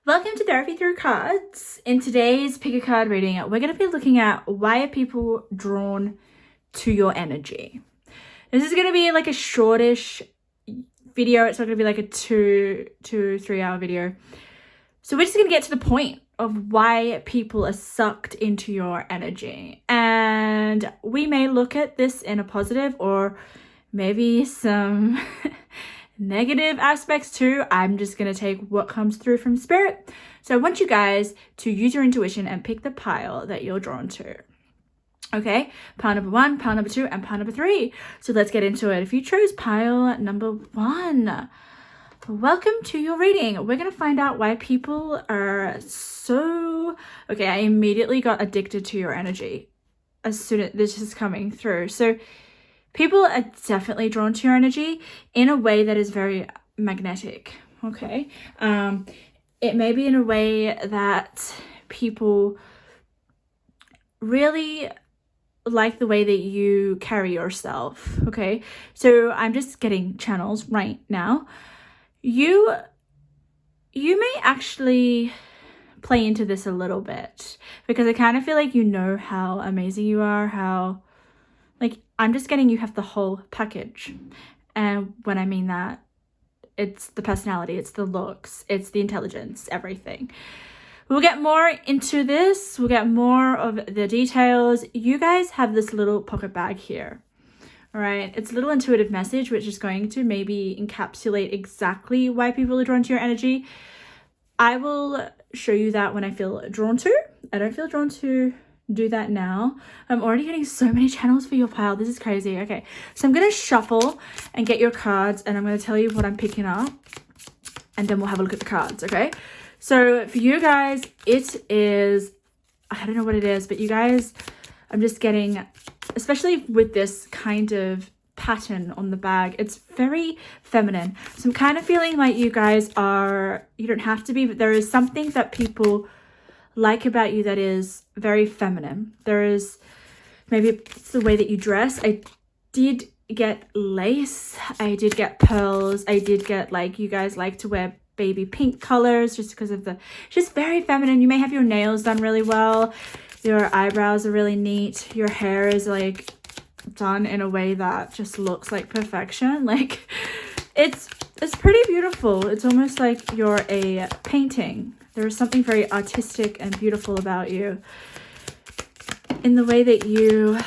Welcome to Therapy Through Cards. In today's pick a card reading, we're going to be looking at why are people drawn to your energy. This is going to be like a shortish video. It's not going to be like a 3 hour video. So we're just going to get to the point of why people are sucked into your energy. And we may look at this in a positive or maybe some negative aspects too. I'm just going to take what comes through from spirit. So I want you guys to use your intuition and pick the pile that you're drawn to. Okay, pile number 1, pile number 2, and pile number 3. So let's get into it. If you chose pile number 1, welcome to your reading. We're going to find out why people are so... Okay, I immediately got addicted to your energy as soon as this is coming through. So people are definitely drawn to your energy in a way that is very magnetic, okay? It may be in a way that people really like the way that you carry yourself, okay? So I'm just getting channels right now. You may actually play into this a little bit because I kind of feel like you know how amazing you are, how... Like, I'm just getting you have the whole package. And when I mean that, it's the personality, it's the looks, it's the intelligence, everything. We'll get more into this. We'll get more of the details. You guys have this little pocket bag here. All right. It's a little intuitive message, which is going to maybe encapsulate exactly why people are drawn to your energy. I will show you that when I feel drawn to. I don't feel drawn to do that now. I'm already getting so many channels for your pile. This is crazy. Okay, so I'm gonna shuffle and get your cards, and I'm gonna tell you what I'm picking up, and then we'll have a look at the cards. Okay, so for you guys, it is, I don't know what it is, but you guys, I'm just getting, especially with this kind of pattern on the bag, it's very feminine. So I'm kind of feeling like you guys are, you don't have to be, but there is something that people like about you that is very feminine. There is, maybe it's the way that you dress. I did get lace, I did get pearls, I did get, like, you guys like to wear baby pink colors just because of the, just very feminine. You may have your nails done really well, your eyebrows are really neat, your hair is like done in a way that just looks like perfection. Like, it's pretty beautiful. It's almost like you're a painting. There is something very artistic and beautiful about you in the way that you,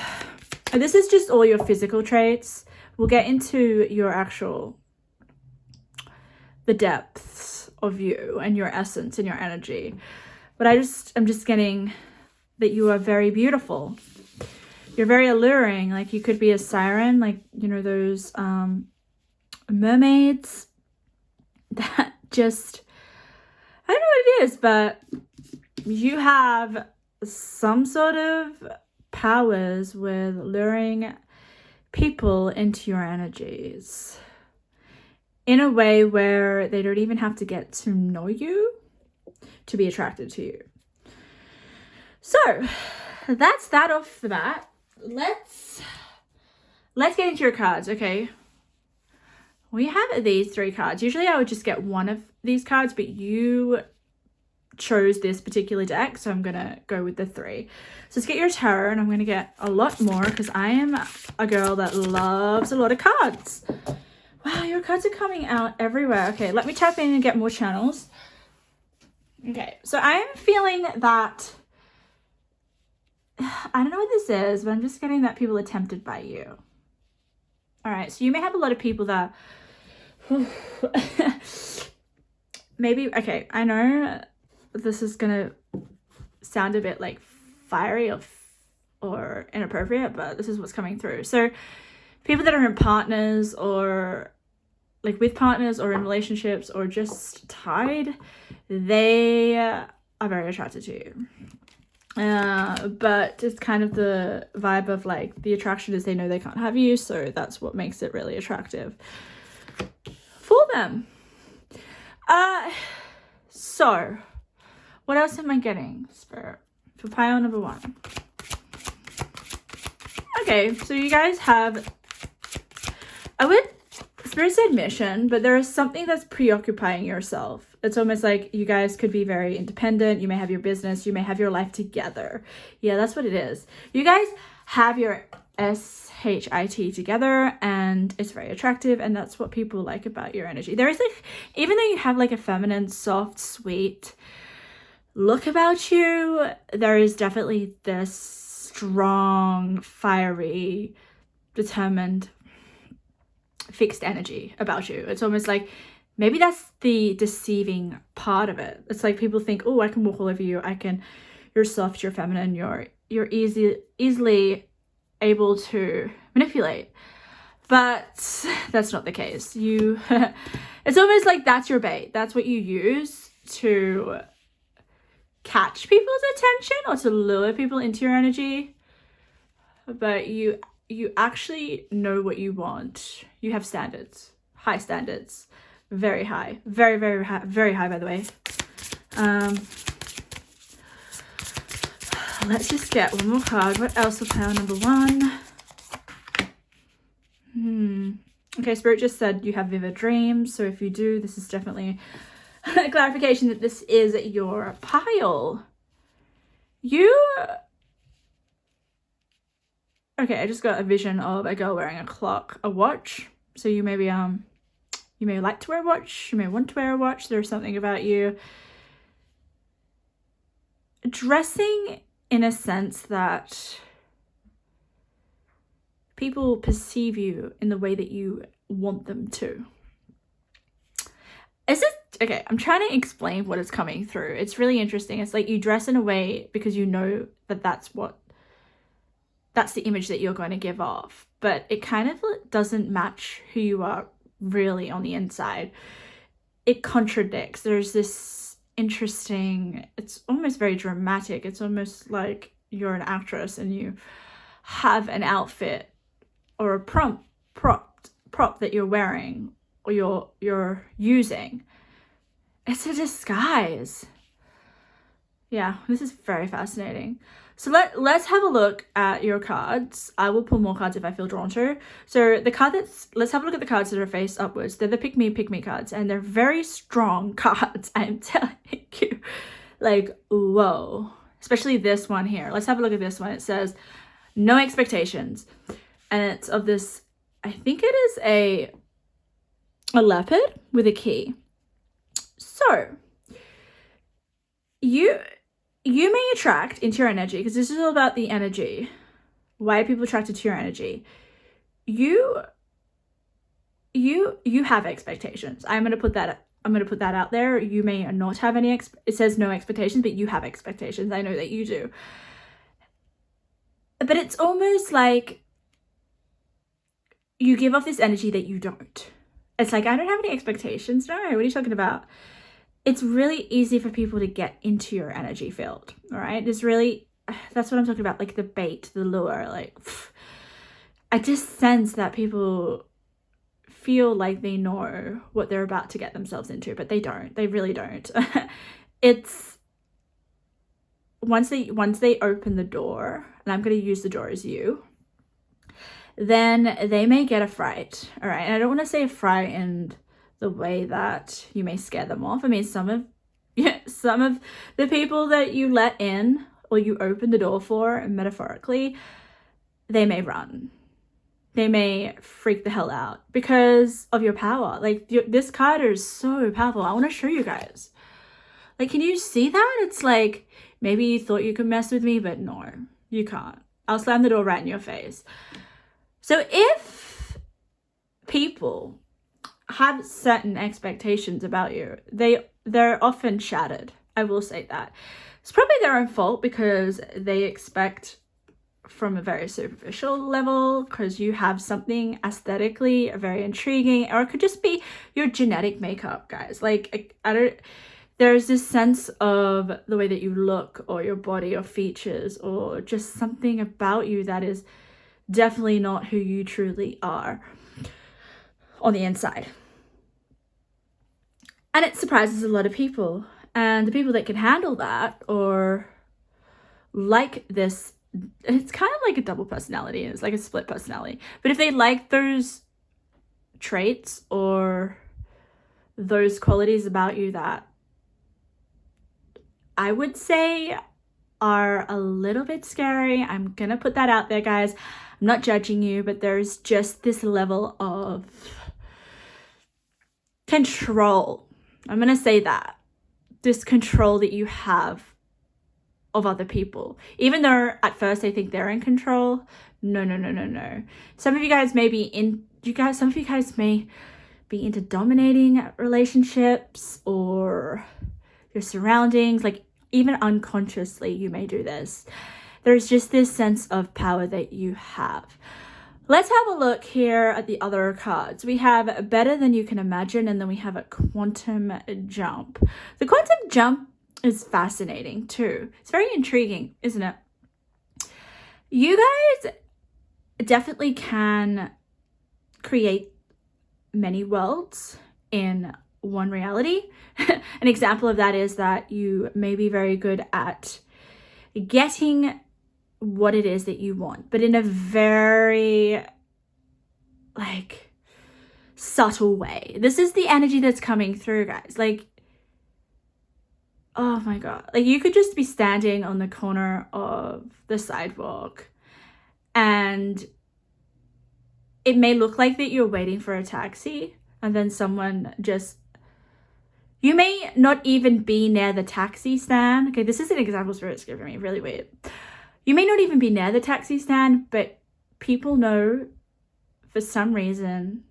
and this is just all your physical traits. We'll get into your actual, the depths of you and your essence and your energy. But I'm just getting that you are very beautiful. You're very alluring. Like, you could be a siren, like, you know, those mermaids that just, I don't know what it is, but you have some sort of powers with luring people into your energies in a way where they don't even have to get to know you to be attracted to you. So that's that off the bat. Let's get into your cards, okay? We have these 3 cards. Usually I would just get one of these cards, but you chose this particular deck, so I'm gonna go with the 3. So let's get your tarot, and I'm gonna get a lot more because I am a girl that loves a lot of cards. Wow, your cards are coming out everywhere. Okay, let me tap in and get more channels. Okay, so I am feeling that, I don't know what this is, but I'm just getting that people are tempted by you. All right, so you may have a lot of people that maybe, okay, I know this is gonna sound a bit like fiery or inappropriate, but this is what's coming through. So people that are in partners, or like with partners, or in relationships, or just tied, they are very attracted to you. But it's kind of the vibe of, like, the attraction is they know they can't have you, so that's what makes it really attractive for them. So what else am I getting, Spirit, for pile number 1? Okay, so you guys have, I would, Spirit said mission, but there is something that's preoccupying yourself. It's almost like you guys could be very independent. You may have your business, you may have your life together. Yeah, that's what it is. You guys have your SHIT together, and it's very attractive, and that's what people like about your energy. There is like, even though you have like a feminine, soft, sweet look about you, there is definitely this strong, fiery, determined, fixed energy about you. It's almost like maybe that's the deceiving part of it. It's like people think, oh, I can walk all over you. You're soft, you're feminine, you're easily able to manipulate. But that's not the case. It's almost like that's your bait. That's what you use to catch people's attention or to lure people into your energy. But you actually know what you want. You have standards, high standards, very high, very, very high, very high, by the way. Let's just get one more card. What else will play on number one? Okay, Spirit just said you have vivid dreams. So if you do, this is definitely a clarification that this is your pile. Okay, I just got a vision of a girl wearing a watch. So you may be, you may like to wear a watch. You may want to wear a watch. There's something about you dressing in a sense that people perceive you in the way that you want them to. Is it okay? I'm trying to explain what is coming through. It's really interesting. It's like you dress in a way because you know that that's the image that you're going to give off, but it kind of doesn't match who you are really on the inside. It contradicts. There's this interesting, it's almost very dramatic. It's almost like you're an actress and you have an outfit or a prop that you're wearing or you're using. It's a disguise. Yeah, this is very fascinating. So let's have a look at your cards. I will pull more cards if I feel drawn to. So let's have a look at the cards that are face upwards. They're the pick me cards, and they're very strong cards. I'm telling you, like, whoa. Especially this one here. Let's have a look at this one. It says, no expectations. And it's of this, I think it is a leopard with a key. So, you may attract into your energy, because this is all about the energy. Why are people attracted to your energy? You have expectations. I'm going to put that out there. You may not have any it says no expectations, but you have expectations. I know that you do. But it's almost like you give off this energy that you don't. It's like, I don't have any expectations. No, what are you talking about? It's really easy for people to get into your energy field, all right? That's what I'm talking about, like the bait, the lure. Like, I just sense that people feel like they know what they're about to get themselves into, but they don't. They really don't. It's once they open the door, and I'm going to use the door as you, then they may get a fright, all right? And I don't want to say a fright in the way that you may scare them off. I mean, some of the people that you let in or you open the door for, metaphorically, they may run. They may freak the hell out because of your power. Like, this card is so powerful. I want to show you guys. Like, can you see that? It's like, maybe you thought you could mess with me, but no, you can't. I'll slam the door right in your face. So if people have certain expectations about you, they're often shattered. I will say that. It's probably their own fault because they expect from a very superficial level, because you have something aesthetically very intriguing, or it could just be your genetic makeup, guys. Like, there's this sense of the way that you look, or your body, or features, or just something about you that is definitely not who you truly are on the inside. And it surprises a lot of people. And the people that can handle that, or like this, it's kind of like a double personality. It's like a split personality. But if they like those traits or those qualities about you that I would say are a little bit scary. I'm gonna put that out there, guys. I'm not judging you, but there's just this level of control. I'm gonna say that. This control that you have of other people. Even though at first they think they're in control. No. Some of you guys may be some of you guys may be into dominating relationships or your surroundings, like even unconsciously you may do this. There's just this sense of power that you have. Let's have a look here at the other cards. We have better than you can imagine, and then we have a quantum jump. The quantum jump is fascinating too. It's very intriguing, isn't it? You guys definitely can create many worlds in one reality. An example of that is that you may be very good at getting what it is that you want, but in a very like subtle way. This is the energy that's coming through, guys. Like, oh my God. Like, you could just be standing on the corner of the sidewalk and it may look like that you're waiting for a taxi, and then someone just, you may not even be near the taxi stand. Okay, this is an example Spirit's giving me, really weird. You may not even be near the taxi stand, but people know for some reason,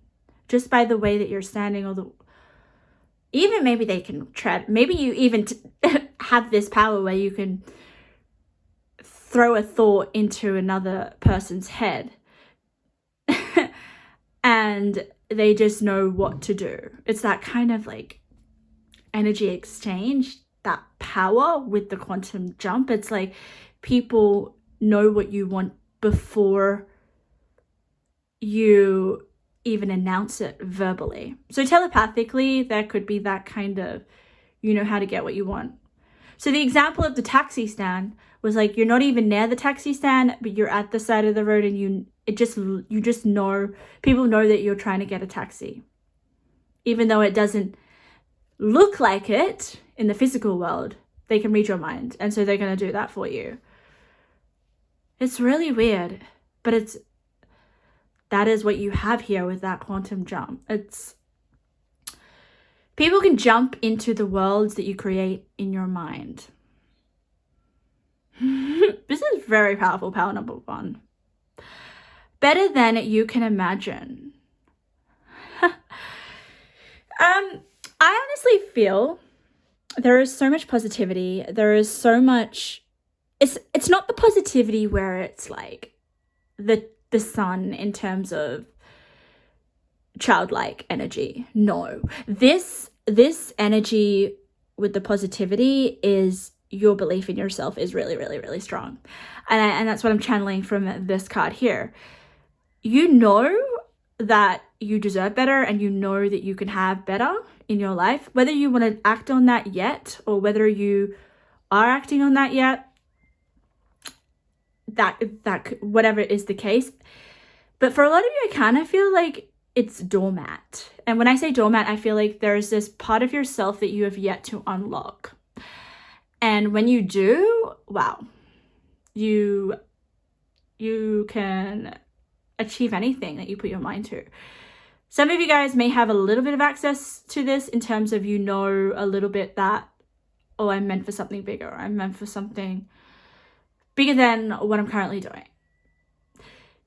just by the way that you're standing, or even maybe they can tread, maybe you even have this power where you can throw a thought into another person's head and they just know what to do. It's that kind of like energy exchange, that power with the quantum jump. It's like people know what you want before you even announce it verbally. So telepathically, there could be that kind of, you know how to get what you want. So the example of the taxi stand was like, you're not even near the taxi stand, but you're at the side of the road and you just know, people know that you're trying to get a taxi. Even though it doesn't look like it in the physical world, they can read your mind. And so they're going to do that for you. It's really weird, but that is what you have here with that quantum jump. It's people can jump into the worlds that you create in your mind. This is very powerful, power number 1. Better than you can imagine. I honestly feel there is so much positivity. There is so much, it's not the positivity where it's like the sun in terms of childlike energy. No, this energy with the positivity is your belief in yourself is really, really, really strong. And that's what I'm channeling from this card here. You know that you deserve better and you know that you can have better in your life, whether you want to act on that yet or whether you are acting on that yet, that whatever is the case. But for a lot of you, I kind of feel like it's doormat. And when I say doormat, I feel like there's this part of yourself that you have yet to unlock. And when you do, wow, you can achieve anything that you put your mind to. Some of you guys may have a little bit of access to this in terms of, you know, a little bit that, oh, I'm meant for something bigger. I'm meant for something bigger than what I'm currently doing.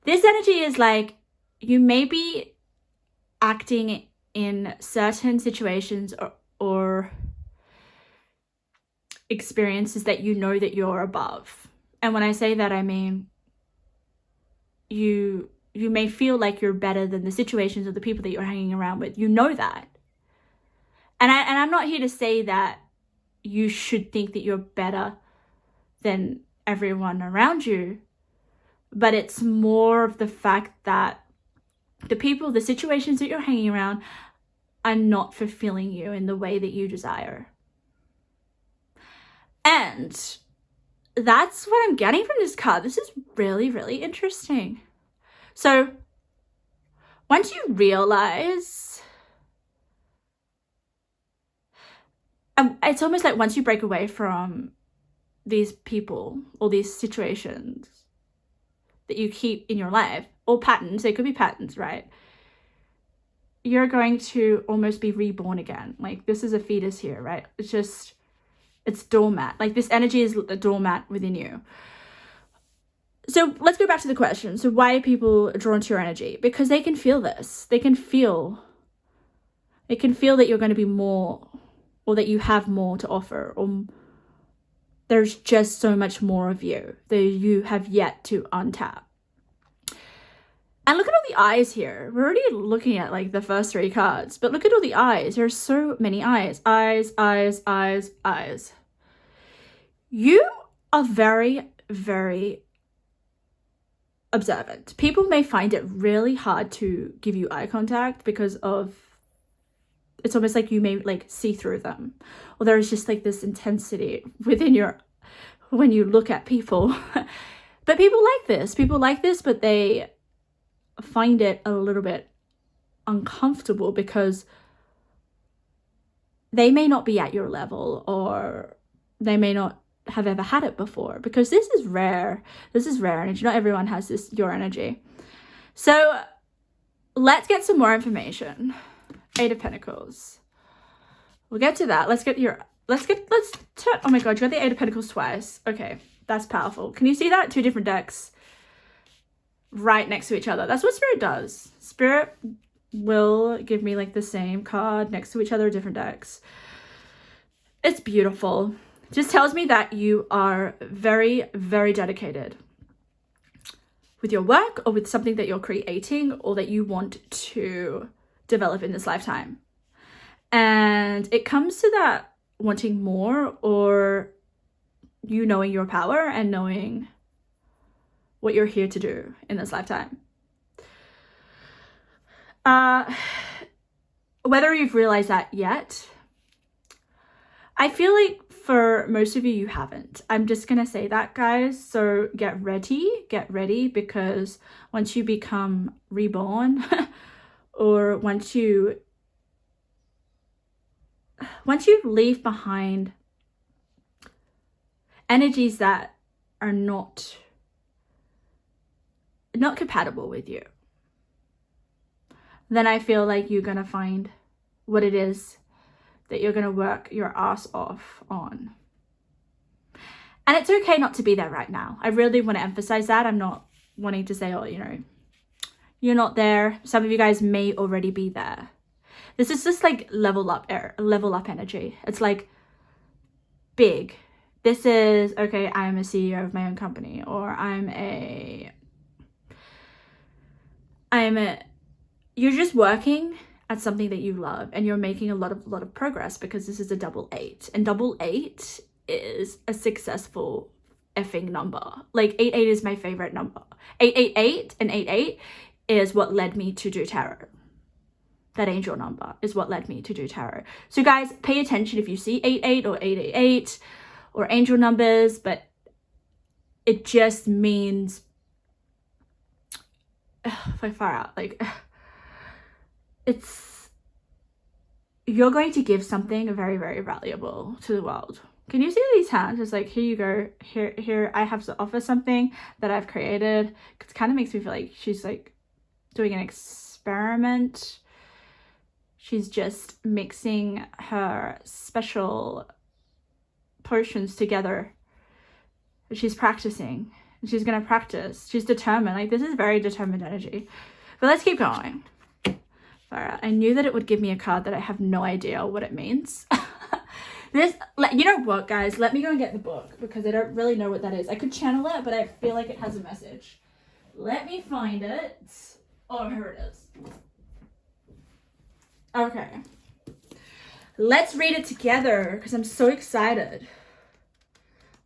This energy is like, you may be acting in certain situations or experiences that you know that you're above. And when I say that, I mean you may feel like you're better than the situations or the people that you're hanging around with. You know that. And I'm not here to say that you should think that you're better than everyone around you, but it's more of the fact that the situations that you're hanging around are not fulfilling you in the way that you desire. And that's what I'm getting from this card. This is really, really interesting. So once you realize it's almost like once you break away from these people or these situations that you keep in your life, or patterns, they could be patterns, right? You're going to almost be reborn again. Like, this is a fetus here, right? It's doormat. Like, this energy is a doormat within you. So let's go back to the question. So why are people drawn to your energy? Because they can feel this. They can feel that you're going to be more, or that you have more to offer, or there's just so much more of you that you have yet to untap. And look at all the eyes here. We're already looking at like the first 3 cards, but look at all the eyes. There's so many eyes. Eyes, eyes, eyes, eyes. You are very, very observant. People may find it really hard to give you eye contact because of, it's almost like you may like see through them, or there's just like this intensity within when you look at people. But people like this, but they find it a little bit uncomfortable because they may not be at your level, or they may not have ever had it before, because this is rare energy. Not everyone has your energy. So let's get some more information. 8 of Pentacles. We'll get to that. Let's turn. Oh my god, you got the 8 of Pentacles twice. Okay, that's powerful. Can you see that? 2 different decks right next to each other. That's what Spirit does. Spirit will give me like the same card next to each other, different decks. It's beautiful. Just tells me that you are very, very dedicated with your work, or with something that you're creating, or that you want to develop in this lifetime. And it comes to that wanting more, or you knowing your power and knowing what you're here to do in this lifetime. Whether you've realized that yet, I feel like for most of you, you haven't. I'm just gonna say that, guys. So get ready, because once you become reborn, or once you leave behind energies that are not compatible with you, then I feel like you're gonna find what it is that you're gonna work your ass off on. And it's okay not to be there right now. I really want to emphasize that. I'm not wanting to say, oh, you're not there. Some of you guys may already be there. This is just like level up energy. It's like big. This is, okay, I'm a CEO of my own company, or you're just working at something that you love, and you're making a lot of progress, because this is a double 8, and double 8 is a successful effing number. Like 88 is my favorite number. 888 and 88 is what led me to do tarot. That angel number is what led me to do tarot. So guys, pay attention if you see 88 or 888 or angel numbers, but it just means far out, like you're going to give something very, very valuable to the world. Can you see these hands? It's like, here you go, here I have to offer something that I've created. It kind of makes me feel like she's like doing an experiment. She's just mixing her special potions together. She's practicing. She's gonna practice. She's determined. Like, this is very determined energy. But let's keep going. Alright, I knew that it would give me a card that I have no idea what it means. You know what, guys? Let me go and get the book, because I don't really know what that is. I could channel it, but I feel like it has a message. Let me find it. Oh, here it is. Okay. Let's read it together, because I'm so excited.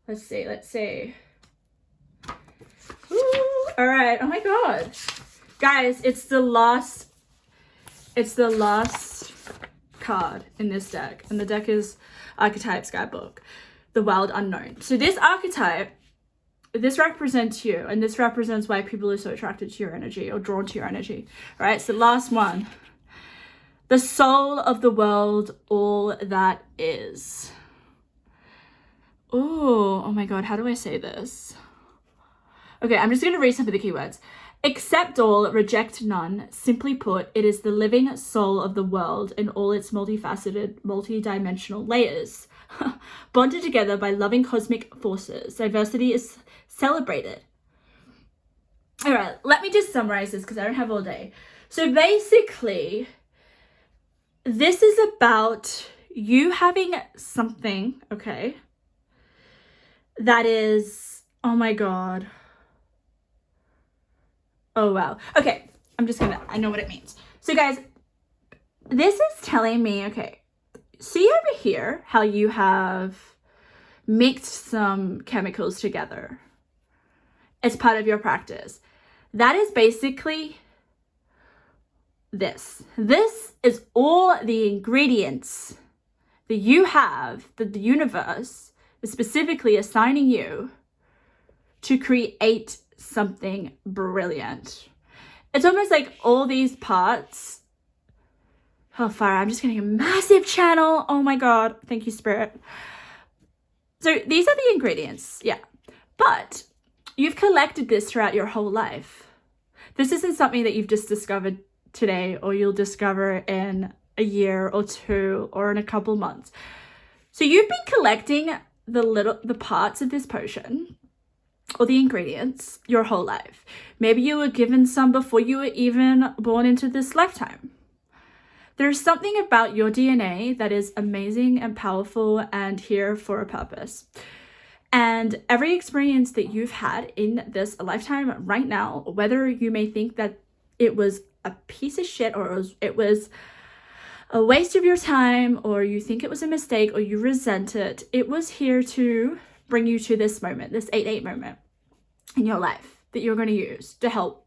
Let's see. Ooh, all right. Oh my god. Guys, it's the last card in this deck. And the deck is Archetypes Guidebook, The Wild Unknown. So this archetype, this represents you, and this represents why people are so attracted to your energy or drawn to your energy. All right, so the last one. the soul of the world, all that is. Oh my God, how do I say this? Okay, I'm just going to read some of the keywords. Accept all, reject none. Simply put, it is the living soul of the world in all its multifaceted, multi-dimensional layers. Bonded together by loving cosmic forces, diversity is celebrated. All right, let me just summarize this because I don't have all day. So basically, this is about you having something, okay, that is, oh my God. Oh, wow. Okay, I know what it means. So guys, this is telling me, okay, see over here how you have mixed some chemicals together as part of your practice. That is basically this. This is all the ingredients that you have, that the universe is specifically assigning you to create something brilliant. It's almost like all these parts. Oh, fire, I'm just getting a massive channel. Oh my God. Thank you, Spirit. So these are the ingredients, yeah. But you've collected this throughout your whole life. This isn't something that you've just discovered today or you'll discover in a year or two or in a couple months. So you've been collecting the parts of this potion or the ingredients your whole life. Maybe you were given some before you were even born into this lifetime. There's something about your DNA that is amazing and powerful and here for a purpose. And every experience that you've had in this lifetime right now, whether you may think that it was a piece of shit or it was a waste of your time or you think it was a mistake or you resent it, it was here to bring you to this moment, this 8-8 moment in your life that you're going to use to help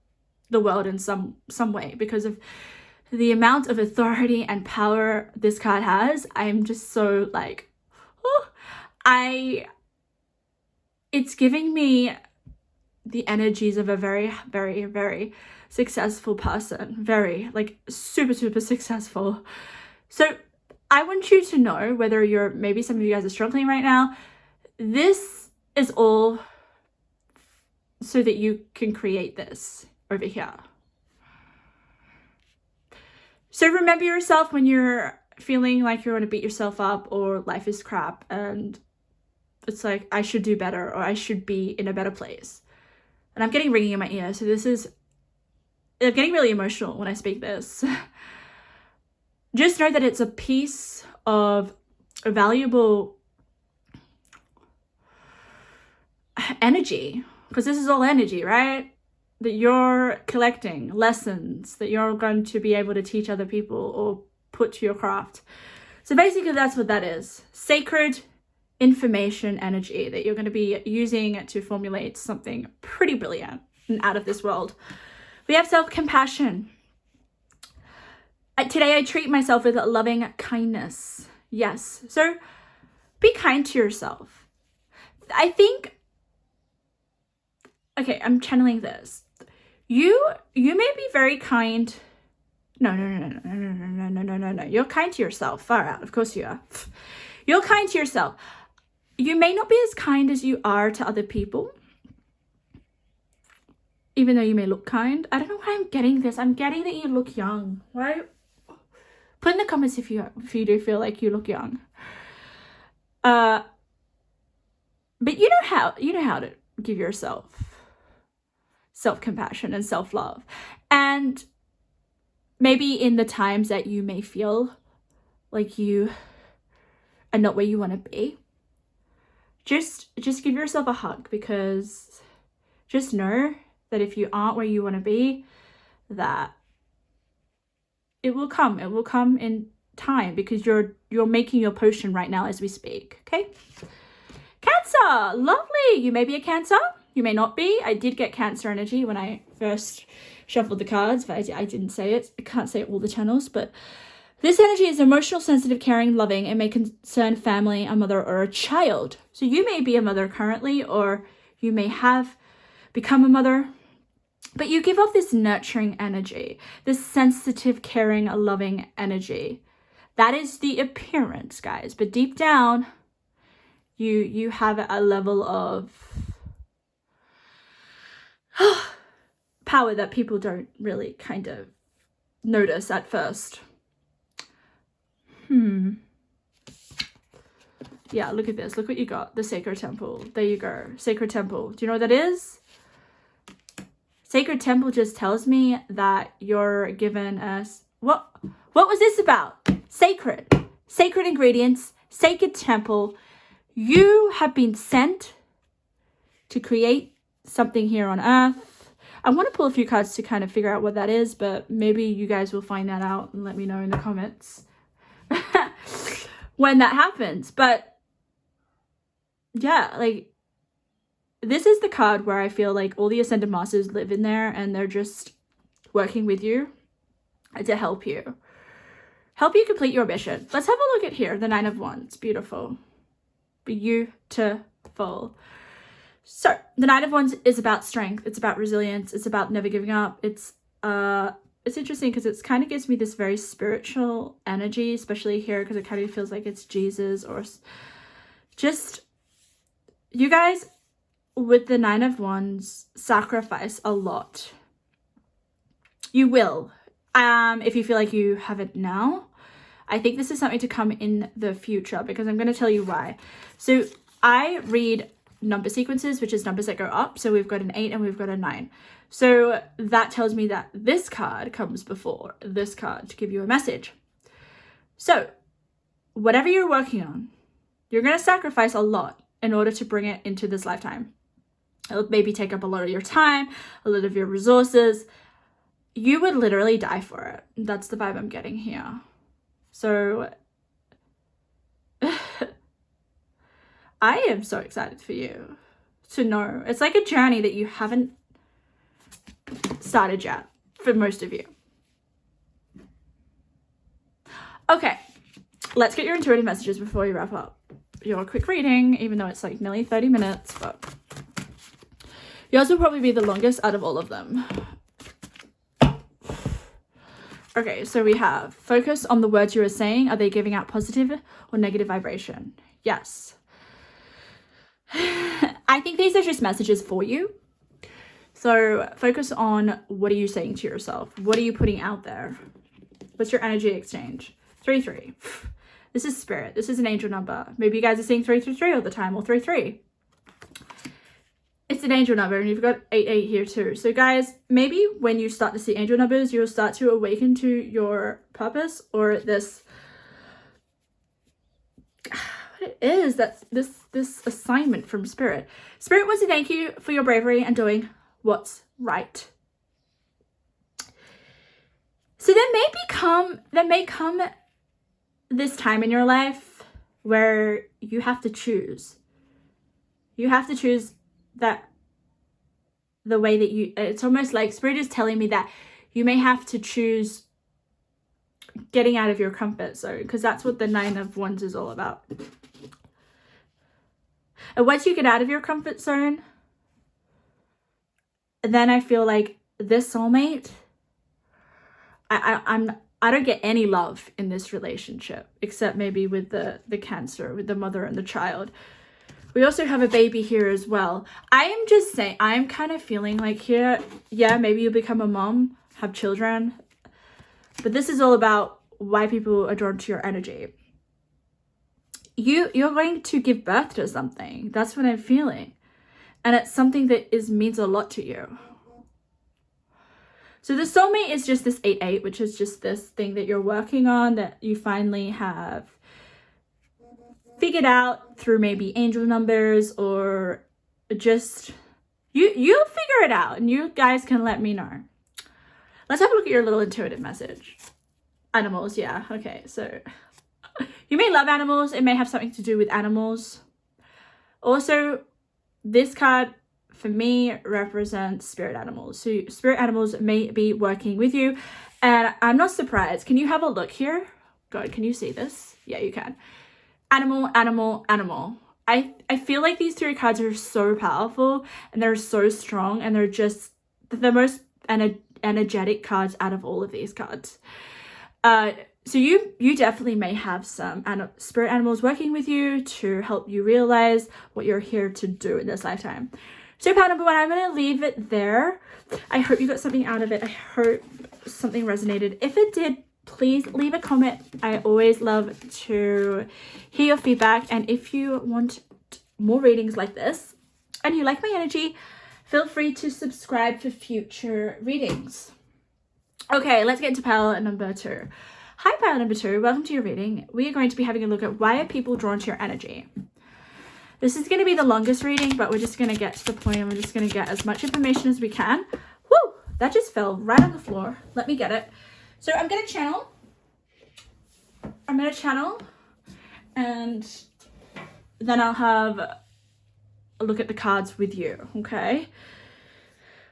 the world in some way because of the amount of authority and power this card has. I'm just so like, it's giving me the energies of a very, very, very successful person. Very, like, super, super successful. So I want you to know, whether maybe some of you guys are struggling right now, this is all so that you can create this over here. So remember yourself when you're feeling like you're going to beat yourself up or life is crap and it's like, I should do better or I should be in a better place. And I'm getting ringing in my ear. So I'm getting really emotional when I speak this. Just know that it's a piece of a valuable energy, because this is all energy, right? That you're collecting lessons that you're going to be able to teach other people or put to your craft. So basically that's what that is. Sacred information energy that you're going to be using to formulate something pretty brilliant and out of this world. We have self-compassion. Today I treat myself with loving kindness. Yes. So be kind to yourself. I think, okay, I'm channeling this. You may be very kind. No. You're kind to yourself. Far out. Of course you are. You're kind to yourself. You may not be as kind as you are to other people, even though you may look kind. I don't know why I'm getting this. I'm getting that you look young. Why? Put in the comments if you do feel like you look young. But you know how to give yourself self-compassion and self-love. And maybe in the times that you may feel like you are not where you want to be, just give yourself a hug, because just know that if you aren't where you want to be, that it will come in time, because you're making your potion right now as we speak. Okay, Cancer, lovely. You may be a Cancer, you may not be. I did get Cancer energy when I first shuffled the cards, but I didn't say it. I can't say all the channels, but this energy is emotional, sensitive, caring, loving, and may concern family, a mother, or a child. So you may be a mother currently, or you may have become a mother. But you give off this nurturing energy, this sensitive, caring, loving energy. That is the appearance, guys. But deep down, you have a level of power that people don't really kind of notice at first. Yeah, look at this. Look what you got. The Sacred Temple. There you go. Sacred Temple. Do you know what that is? Sacred Temple just tells me that you're given us... What was this about? Sacred. Sacred ingredients. Sacred Temple. You have been sent to create something here on Earth. I want to pull a few cards to kind of figure out what that is, but maybe you guys will find that out and let me know in the comments when that happens. But yeah, like, this is the card where I feel like all the Ascended Masters live in there and they're just working with you to help you complete your mission. Let's have a look at here. The Nine of Wands. Beautiful. Beautiful. So the Nine of Wands is about strength. It's about resilience. It's about never giving up. It's interesting because it kind of gives me this very spiritual energy, especially here, because it kind of feels like it's Jesus, or just, you guys with the Nine of Wands sacrifice a lot. You will, if you feel like you have it now. I think this is something to come in the future, because I'm going to tell you why. So I read number sequences, which is numbers that go up. So we've got an 8 and we've got a 9. So that tells me that this card comes before this card to give you a message. So whatever you're working on, you're going to sacrifice a lot in order to bring it into this lifetime. It'll maybe take up a lot of your time, a lot of your resources. You would literally die for it. That's the vibe I'm getting here. So I am so excited for you to know. It's like a journey that you haven't started yet for most of you. Okay, let's get your intuitive messages before we wrap up your quick reading, even though it's like nearly 30 minutes, but yours will probably be the longest out of all of them. Okay, so we have focus on the words you are saying. Are they giving out positive or negative vibration? Yes. I think these are just messages for you. So focus on, what are you saying to yourself? What are you putting out there? What's your energy exchange? 3-3. This is spirit. This is an angel number. Maybe you guys are seeing 3-3 all the time, or 3-3. It's an angel number, and you've got 8-8 here too. So guys, maybe when you start to see angel numbers, you'll start to awaken to your purpose, or this, what it is, that's this assignment from spirit. Spirit wants to thank you for your bravery and doing what's right. So there may come this time in your life where you have to choose. You have to choose that the way that you, it's almost like spirit is telling me that you may have to choose getting out of your comfort zone, because that's what the Nine of Wands is all about. And once you get out of your comfort zone, then I feel like this soulmate, I don't get any love in this relationship, except maybe with the Cancer, with the mother and the child. We also have a baby here as well. I am just saying, I'm kind of feeling like here, yeah, maybe you'll become a mom, have children. But this is all about why people are drawn to your energy. You're going to give birth to something. That's what I'm feeling. And it's something that means a lot to you. So the soulmate is just this 8-8, which is just this thing that you're working on, that you finally have figured out through maybe angel numbers, or just you'll figure it out, and you guys can let me know. Let's have a look at your little intuitive message. Animals, yeah, okay. So you may love animals. It may have something to do with animals. Also, this card for me represents spirit animals. So spirit animals may be working with you, and I'm not surprised. Can you have a look here? God, can you see this? Yeah, you can. Animal, animal, animal. I feel like these 3 cards are so powerful, and they're so strong, and they're just the most energetic cards out of all of these cards. So you definitely may have some spirit animals working with you to help you realize what you're here to do in this lifetime. So pile number 1, I'm going to leave it there. I hope you got something out of it. I hope something resonated. If it did, please leave a comment. I always love to hear your feedback. And if you want more readings like this and you like my energy, feel free to subscribe for future readings. Okay, let's get into pile number 2. Hi, pile number 2. Welcome to your reading. We are going to be having a look at why are people drawn to your energy. This is going to be the longest reading, but we're just going to get to the point and we're just going to get as much information as we can. Woo! That just fell right on the floor. Let me get it. So I'm going to channel. And then I'll have a look at the cards with you, okay?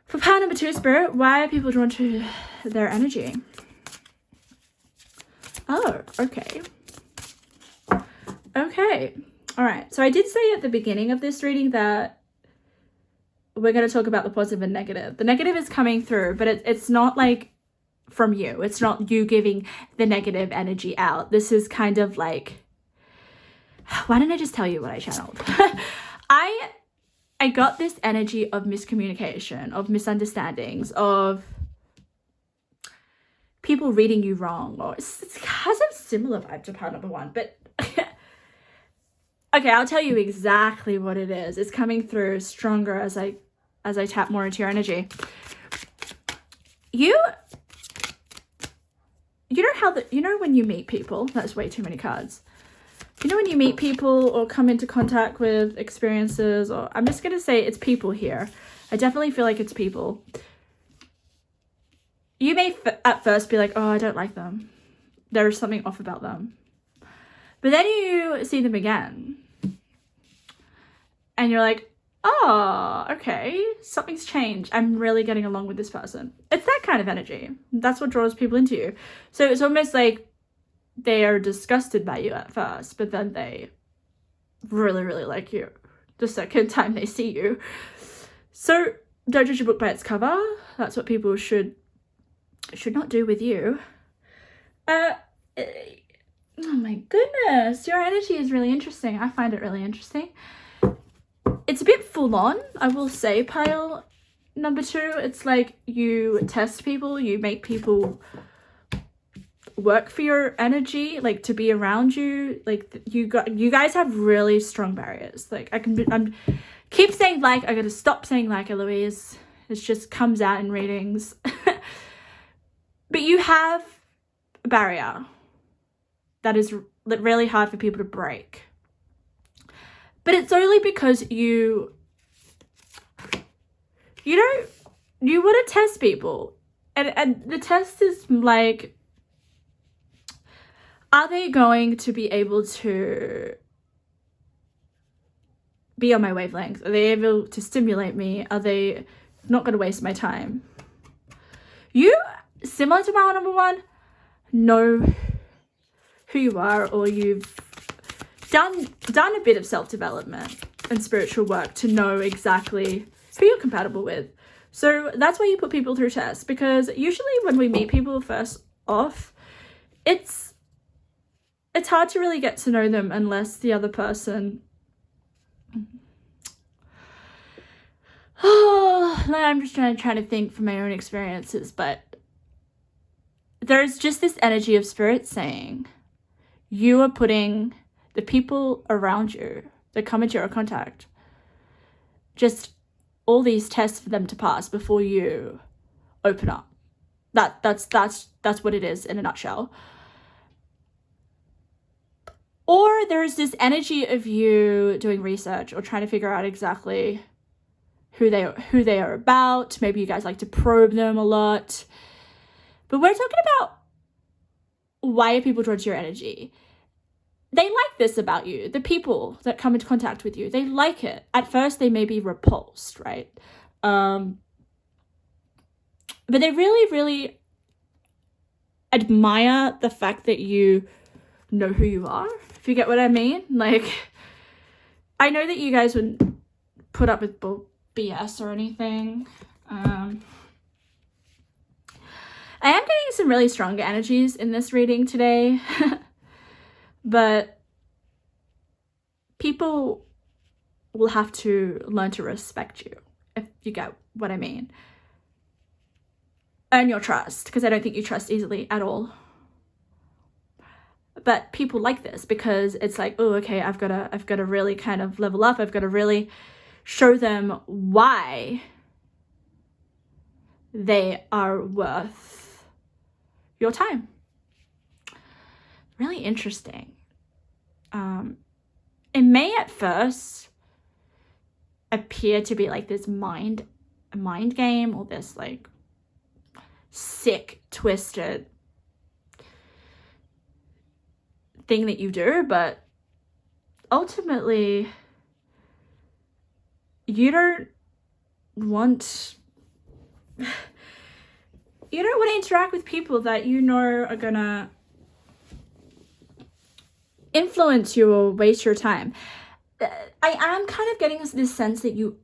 For pile number 2, Spirit, why are people drawn to their energy? Oh, okay. Okay. All right. So I did say at the beginning of this reading that we're going to talk about the positive and negative. The negative is coming through, but it's not like from you. It's not you giving the negative energy out. This is kind of like, why didn't I just tell you what I channeled? I got this energy of miscommunication, of misunderstandings, of people reading you wrong, or it has a similar vibe to part number 1, but okay, I'll tell you exactly what it is. It's coming through stronger as I tap more into your energy. You know when you meet people, that's way too many cards. You know when you meet people or come into contact with experiences, or I'm just going to say it's people here. I definitely feel like it's people. You may at first be like, oh, I don't like them. There's something off about them. But then you see them again. And you're like, oh, okay, something's changed. I'm really getting along with this person. It's that kind of energy. That's what draws people into you. So it's almost like they are disgusted by you at first, but then they really, really like you the second time they see you. So don't judge a book by its cover. That's what people should not do with you. Oh my goodness, your energy is really interesting. I find it really interesting. It's a bit full on, I will say, pile number 2. It's like you test people, you make people work for your energy, like to be around you. Like you guys have really strong barriers. Like I'm keep saying like, I gotta stop saying like, Eloise. It just comes out in readings. But you have a barrier that is really hard for people to break. But it's only because you want to test people. And the test is like, are they going to be able to be on my wavelength? Are they able to stimulate me? Are they not going to waste my time? You, similar to pile number 1, know who you are, or you've done a bit of self-development and spiritual work to know exactly who you're compatible with. So that's why you put people through tests, because usually when we meet people first off, it's hard to really get to know them unless the other person... Oh, I'm just trying to think from my own experiences, but there's just this energy of spirit saying you are putting the people around you that come into your contact, just all these tests for them to pass before you open up. That's what it is in a nutshell. Or there's this energy of you doing research or trying to figure out exactly who they are about. Maybe you guys like to probe them a lot. But we're talking about why are people drawn to your energy. They like this about you. The people that come into contact with you, they like it. At first, they may be repulsed, right? But they really, really admire the fact that you know who you are, if you get what I mean. Like, I know that you guys wouldn't put up with BS or anything. I am getting some really strong energies in this reading today, but people will have to learn to respect you, if you get what I mean. Earn your trust, because I don't think you trust easily at all. But people like this because it's like, oh, okay, I've got to really kind of level up. I've got to really show them why they are worth your time. Really interesting. It may at first appear to be like this mind game, or this like sick, twisted thing that you do, but ultimately you don't want to interact with people that you know are gonna influence you or waste your time. I am kind of getting this sense that you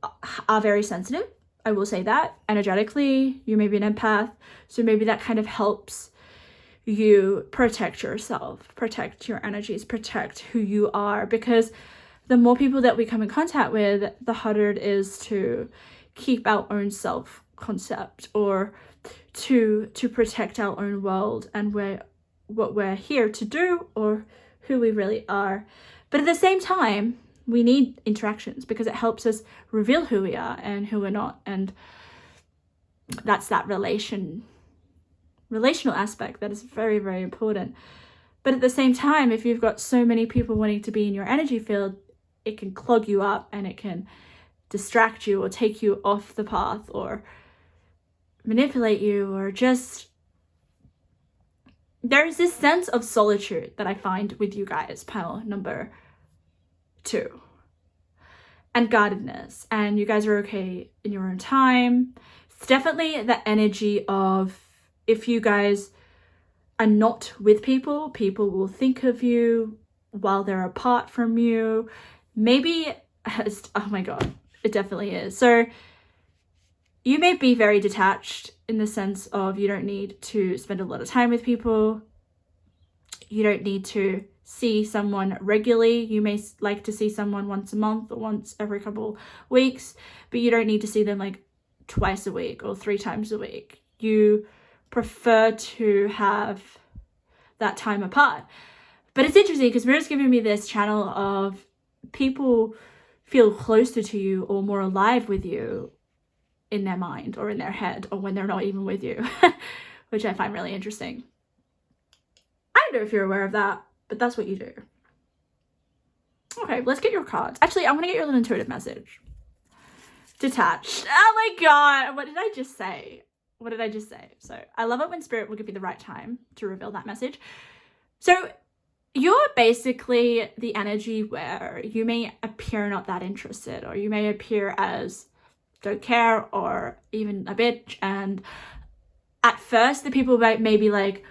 are very sensitive. I will say that. Energetically, you may be an empath, so maybe that kind of helps you protect yourself, protect your energies, protect who you are, because the more people that we come in contact with, the harder it is to keep our own self-concept, or to protect our own world and what we're here to do, or who we really are. But at the same time, we need interactions because it helps us reveal who we are and who we're not. And that's that relational aspect that is very, very important. But at the same time, if you've got so many people wanting to be in your energy field, it can clog you up and it can distract you or take you off the path or manipulate you, or just there's this sense of solitude that I find with you guys, pile number 2, and guardedness, and you guys are okay in your own time. It's definitely the energy of, if you guys are not with people, people will think of you while they're apart from you. Maybe, oh my god, it definitely is. So you may be very detached in the sense of you don't need to spend a lot of time with people. You don't need to see someone regularly. You may like to see someone once a month or once every couple weeks, but you don't need to see them like twice a week or 3 times a week. You prefer to have that time apart. But it's interesting because Mirror's giving me this channel of people feel closer to you or more alive with you in their mind or in their head, or when they're not even with you, which I find really interesting. I don't know if you're aware of that, but that's what you do. Okay, let's get your cards. Actually, I'm gonna get your little intuitive message. Detached. Oh my god, what did I just say? What did I just say? So I love it when Spirit will give you the right time to reveal that message. So you're basically the energy where you may appear not that interested, or you may appear as don't care or even a bitch, and at first the people may be like,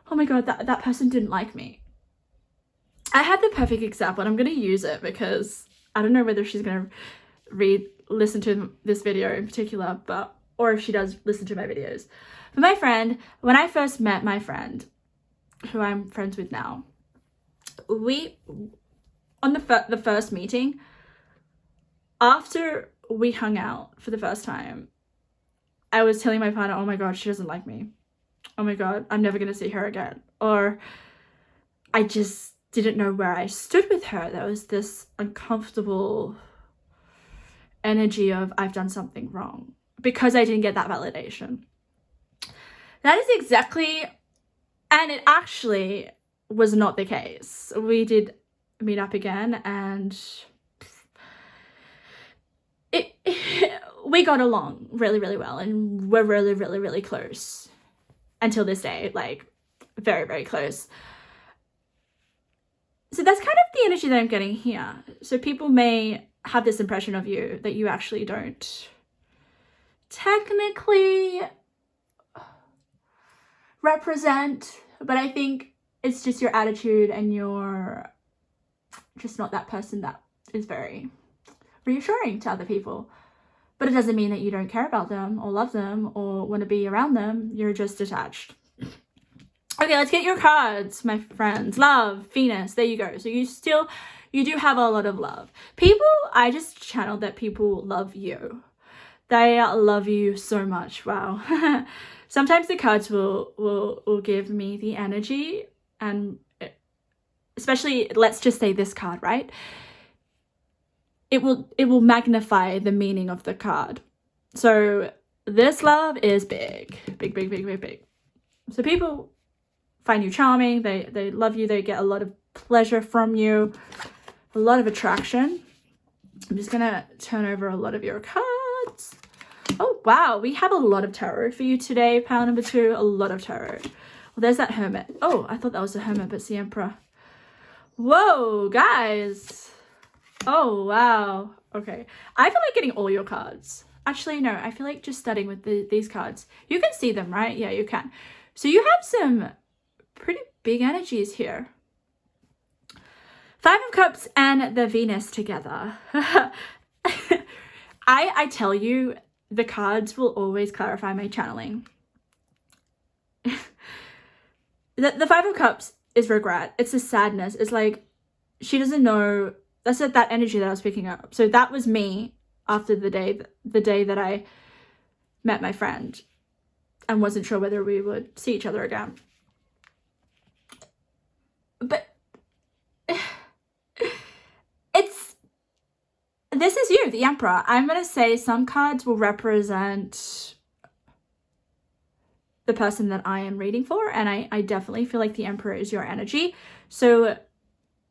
oh my god, that person didn't like me. I had the perfect example, and I'm going to use it because I don't know whether she's going to listen to this video in particular, or if she does listen to my videos. But my friend, when I first met my friend, who I'm friends with now, we, on the first meeting, after we hung out for the first time, I was telling my partner, oh my god, she doesn't like me. Oh my god, I'm never going to see her again. Or I just didn't know where I stood with her. There was this uncomfortable energy of I've done something wrong because I didn't get that validation. That is exactly, and it actually was not the case. We did meet up again, and we got along really, really well, and we're really, really, really close until this day, like very, very close. So that's kind of the energy that I'm getting here. So people may have this impression of you that you actually don't technically represent, but I think it's just your attitude, and you're just not that person that is very reassuring to other people. But it doesn't mean that you don't care about them or love them or want to be around them. You're just detached. Okay, let's get your cards, my friends. Love, Venus, there you go. So you do have a lot of love. People, I just channeled that people love you. They love you so much. Wow. Sometimes the cards will give me the energy, and especially, let's just say this card, right? It will magnify the meaning of the card. So this love is big. Big, big, big, big, big. So people find you charming, they love you, they get a lot of pleasure from you, a lot of attraction. I'm just gonna turn over a lot of your cards. Oh wow, we have a lot of tarot for you today. Pile number 2, a lot of tarot. Well, there's that Hermit. Oh, I thought that was the Hermit, but it's the Emperor. Whoa, guys. Oh wow. Okay, I feel like getting all your cards. Actually, no, I feel like just starting with these cards. You can see them, right? Yeah, you can. So you have some pretty big energies here. 5 of Cups and the Venus together. I tell you, the cards will always clarify my channeling. The 5 of Cups is regret. It's a sadness. It's like she doesn't know. That's that energy that I was picking up. So that was me after the day that I met my friend and wasn't sure whether we would see each other again. But this is you, the Emperor. I'm going to say some cards will represent the person that I am reading for, and I definitely feel like the Emperor is your energy. So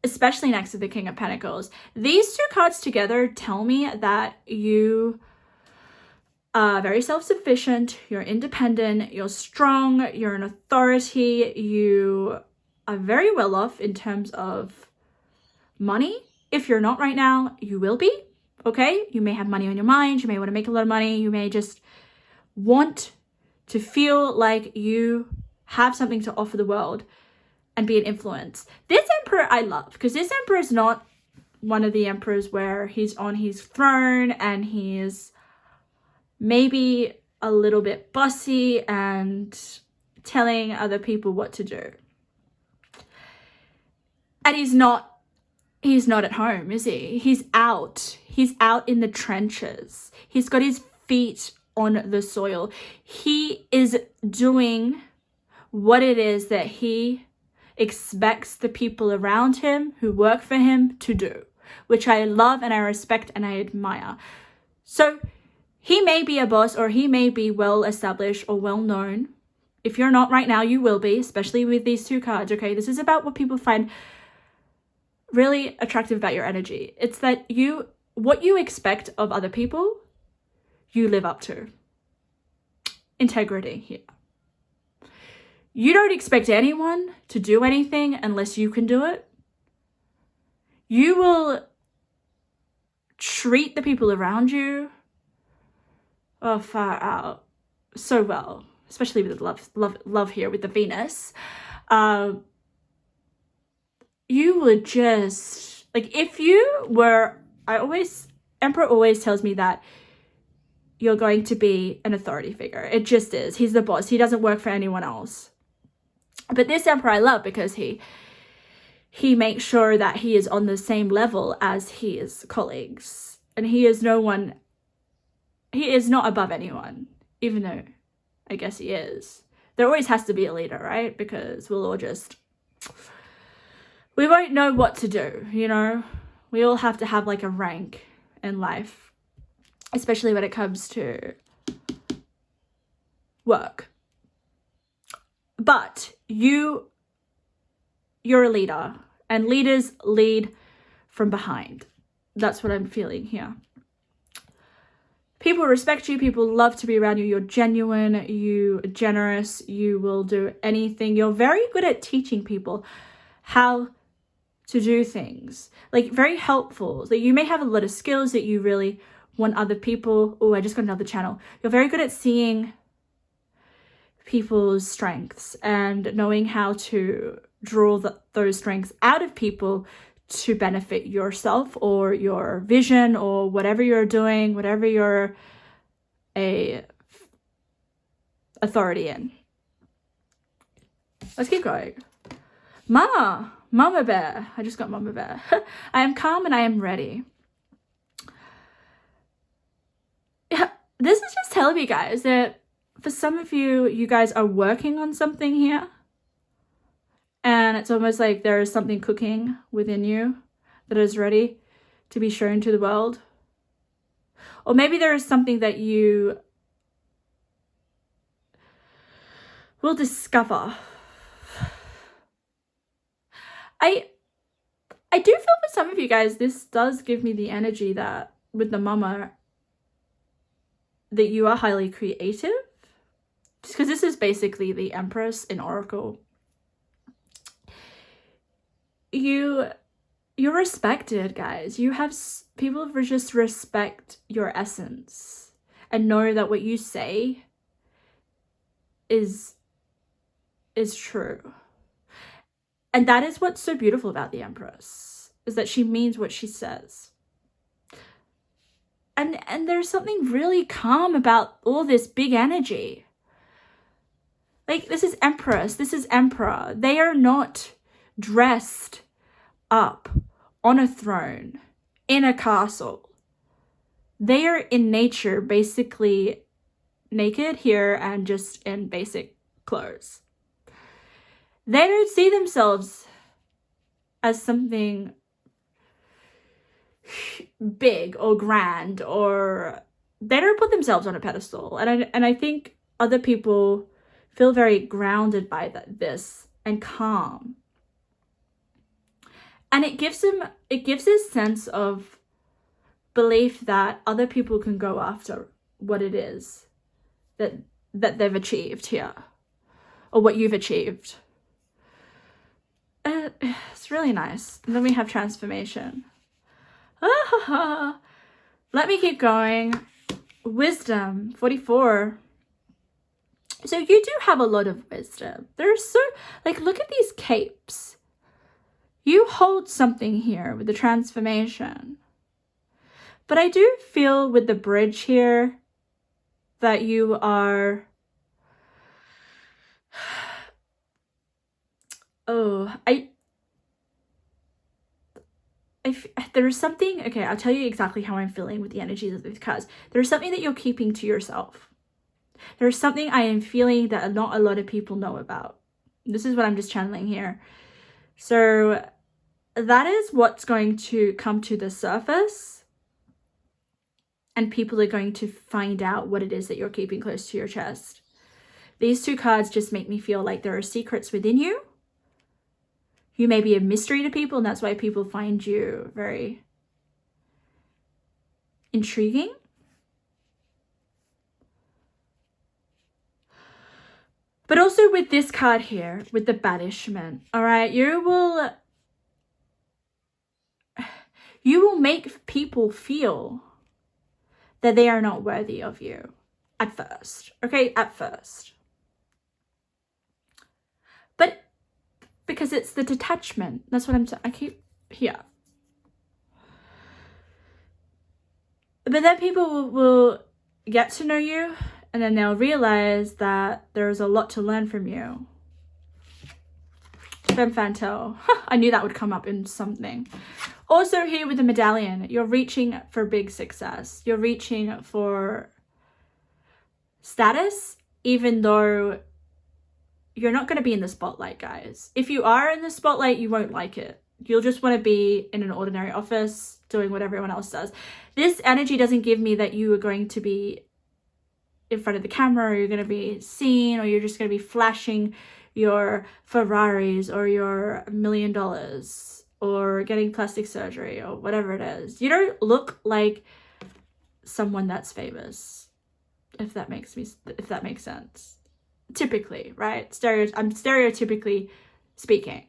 especially next to the King of Pentacles, these 2 cards together tell me that you are very self-sufficient, you're independent, you're strong, you're an authority, you are very well off in terms of money. If you're not right now, you will be, okay? You may have money on your mind, you may want to make a lot of money, you may just want to feel like you have something to offer the world and be an influence. This Emperor I love, because this Emperor is not one of the Emperors where he's on his throne and he's maybe a little bit bossy and telling other people what to do. And he's not at home, is he? He's out in the trenches. He's got his feet on the soil. He is doing what it is that he expects the people around him who work for him to do, which I love and I respect and I admire. So he may be a boss, or he may be well established or well known. If you're not right now, you will be, especially with these 2 cards, okay? This is about what people find really attractive about your energy. It's that what you expect of other people, you live up to. Integrity here. You don't expect anyone to do anything unless you can do it. You will treat the people around you far out so well, especially with love here with the Venus. You would just, like, if you were, Emperor always tells me that you're going to be an authority figure. It just is. He's the boss. He doesn't work for anyone else. But this Emperor I love because he makes sure that he is on the same level as his colleagues. And he is not above anyone, even though I guess he is. There always has to be a leader, right? Because we won't know what to do, you know? We all have to have like a rank in life, especially when it comes to work. But you're a leader, and leaders lead from behind. That's what I'm feeling here. People respect you. People love to be around you. You're genuine. You are generous. You will do anything. You're very good at teaching people how to do things. Like, very helpful. Like, you may have a lot of skills that you really want other people. Oh, I just got another channel. You're very good at seeing people's strengths and knowing how to draw those strengths out of people to benefit yourself or your vision or whatever you're doing, whatever you're a authority in. Let's keep going. Mama bear. I just got mama bear. I am calm and I am ready. Yeah, this is just telling me, guys, that for some of you, you guys are working on something here. And it's almost like there is something cooking within you that is ready to be shown to the world. Or maybe there is something that you will discover. I do feel for some of you guys, this does give me the energy that with the mama, that you are highly creative. Just because this is basically the Empress in Oracle. You're respected, guys. You have people who just respect your essence and know that what you say is true. And that is what's so beautiful about the Empress, is that she means what she says. And there's something really calm about all this big energy. Like, this is Empress, this is Emperor. They are not dressed up on a throne in a castle. They are in nature, basically naked here and just in basic clothes. They don't see themselves as something big or grand, or they don't put themselves on a pedestal. And I think other people feel very grounded by this and calm. And it gives this sense of belief that other people can go after what it is that they've achieved here, or what you've achieved. It's really nice. And then we have transformation. Let me keep going. Wisdom, 44. So you do have a lot of wisdom. There's so, like, look at these capes. You hold something here with the transformation. But I do feel with the bridge here that you are... there's something, okay, I'll tell you exactly how I'm feeling with the energies of these cards. There's something that you're keeping to yourself. There's something I am feeling that not a lot of people know about. This is what I'm just channeling here. So that is what's going to come to the surface. And people are going to find out what it is that you're keeping close to your chest. These two cards just make me feel like there are secrets within you. You may be a mystery to people, and that's why people find you very intriguing. But also with this card here, with the banishment, all right, you will make people feel that they are not worthy of you at first, okay, at first. But because it's the detachment, that's what I'm saying. I keep here. But then people will get to know you, and then they'll realize that there's a lot to learn from you. Femme Fatale. I knew that would come up in something. Also here with the medallion, you're reaching for big success. You're reaching for status, even though you're not going to be in the spotlight, guys. If you are in the spotlight, you won't like it. You'll just want to be in an ordinary office doing what everyone else does. This energy doesn't give me that you are going to be in front of the camera, or you're going to be seen, or you're just going to be flashing your Ferraris or your $1 million or getting plastic surgery or whatever it is. You don't look like someone that's famous, if that makes sense. Typically, right? I'm stereotypically speaking.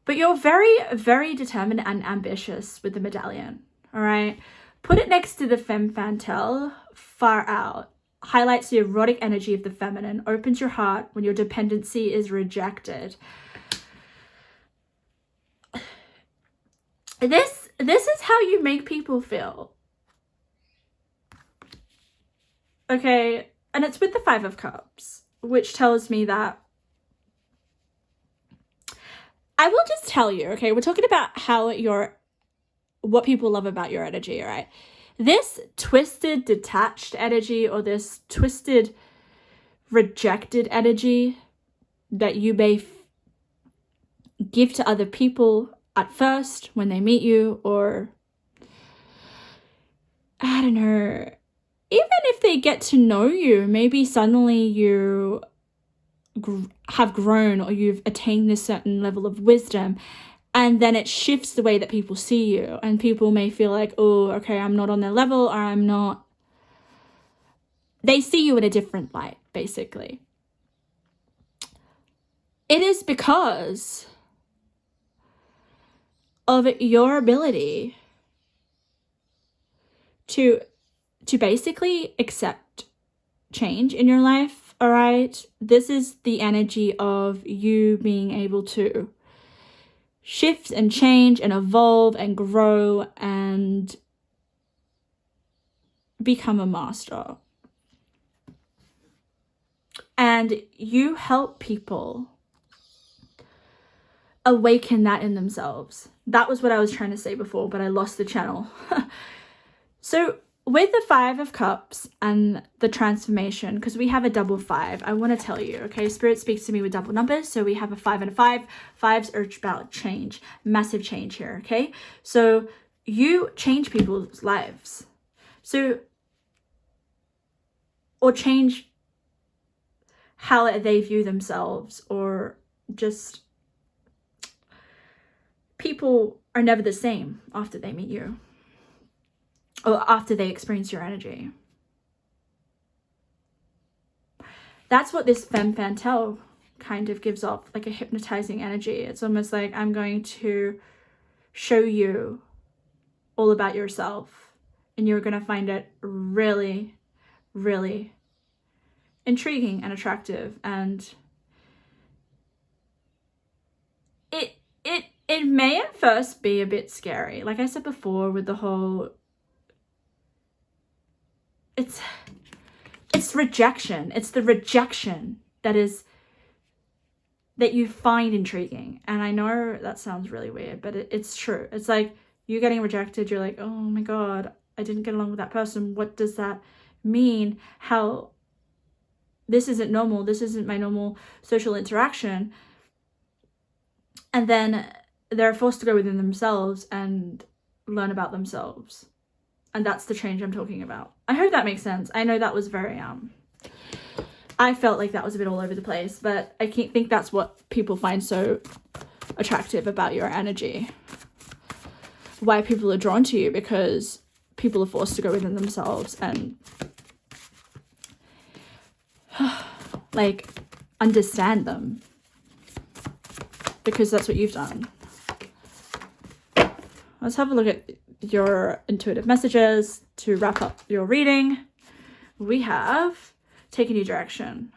But you're very, very determined and ambitious with the medallion, all right? Put it next to the Femme Fatale, far out. Highlights the erotic energy of the feminine, opens your heart when your dependency is rejected. This is how you make people feel. Okay, and it's with the Five of Cups, which tells me that I will just tell you, okay, we're talking about what people love about your energy, all right? This twisted, detached energy, or this twisted, rejected energy that you may give to other people at first when they meet you, or I don't know, even if they get to know you, maybe suddenly you have grown or you've attained this certain level of wisdom, and then it shifts the way that people see you, and people may feel like, oh, okay, I'm not on their level, or they see you in a different light, basically. It is because of your ability to basically accept change in your life, all right? This is the energy of you being able to shift and change and evolve and grow and become a master. And you help people awaken that in themselves. That was what I was trying to say before, but I lost the channel. So with the 5 of Cups and the transformation, because we have a double 5, I want to tell you, okay, Spirit speaks to me with double numbers. So we have a 5 and a 5. 5s are about change, massive change here, okay? So you change people's lives. So, or change how they view themselves, or just people are never the same after they meet you, or after they experience your energy. That's what this femme fatale kind of gives off, like a hypnotizing energy. It's almost like, I'm going to show you all about yourself, and you're going to find it really, really intriguing and attractive. And it may at first be a bit scary. Like I said before, with the whole, it's rejection. It's the rejection that you find intriguing. And I know that sounds really weird, but it's true. It's like you getting rejected. You're like, oh my God, I didn't get along with that person. What does that mean? How this isn't normal. This isn't my normal social interaction. And then they're forced to go within themselves and learn about themselves. And that's the change I'm talking about. I hope that makes sense. I know that was very, I felt like that was a bit all over the place, but I think that's what people find so attractive about your energy. Why people are drawn to you, because people are forced to go within themselves and like understand them, because that's what you've done. Let's have a look at your intuitive messages to wrap up your reading. We have take a new direction.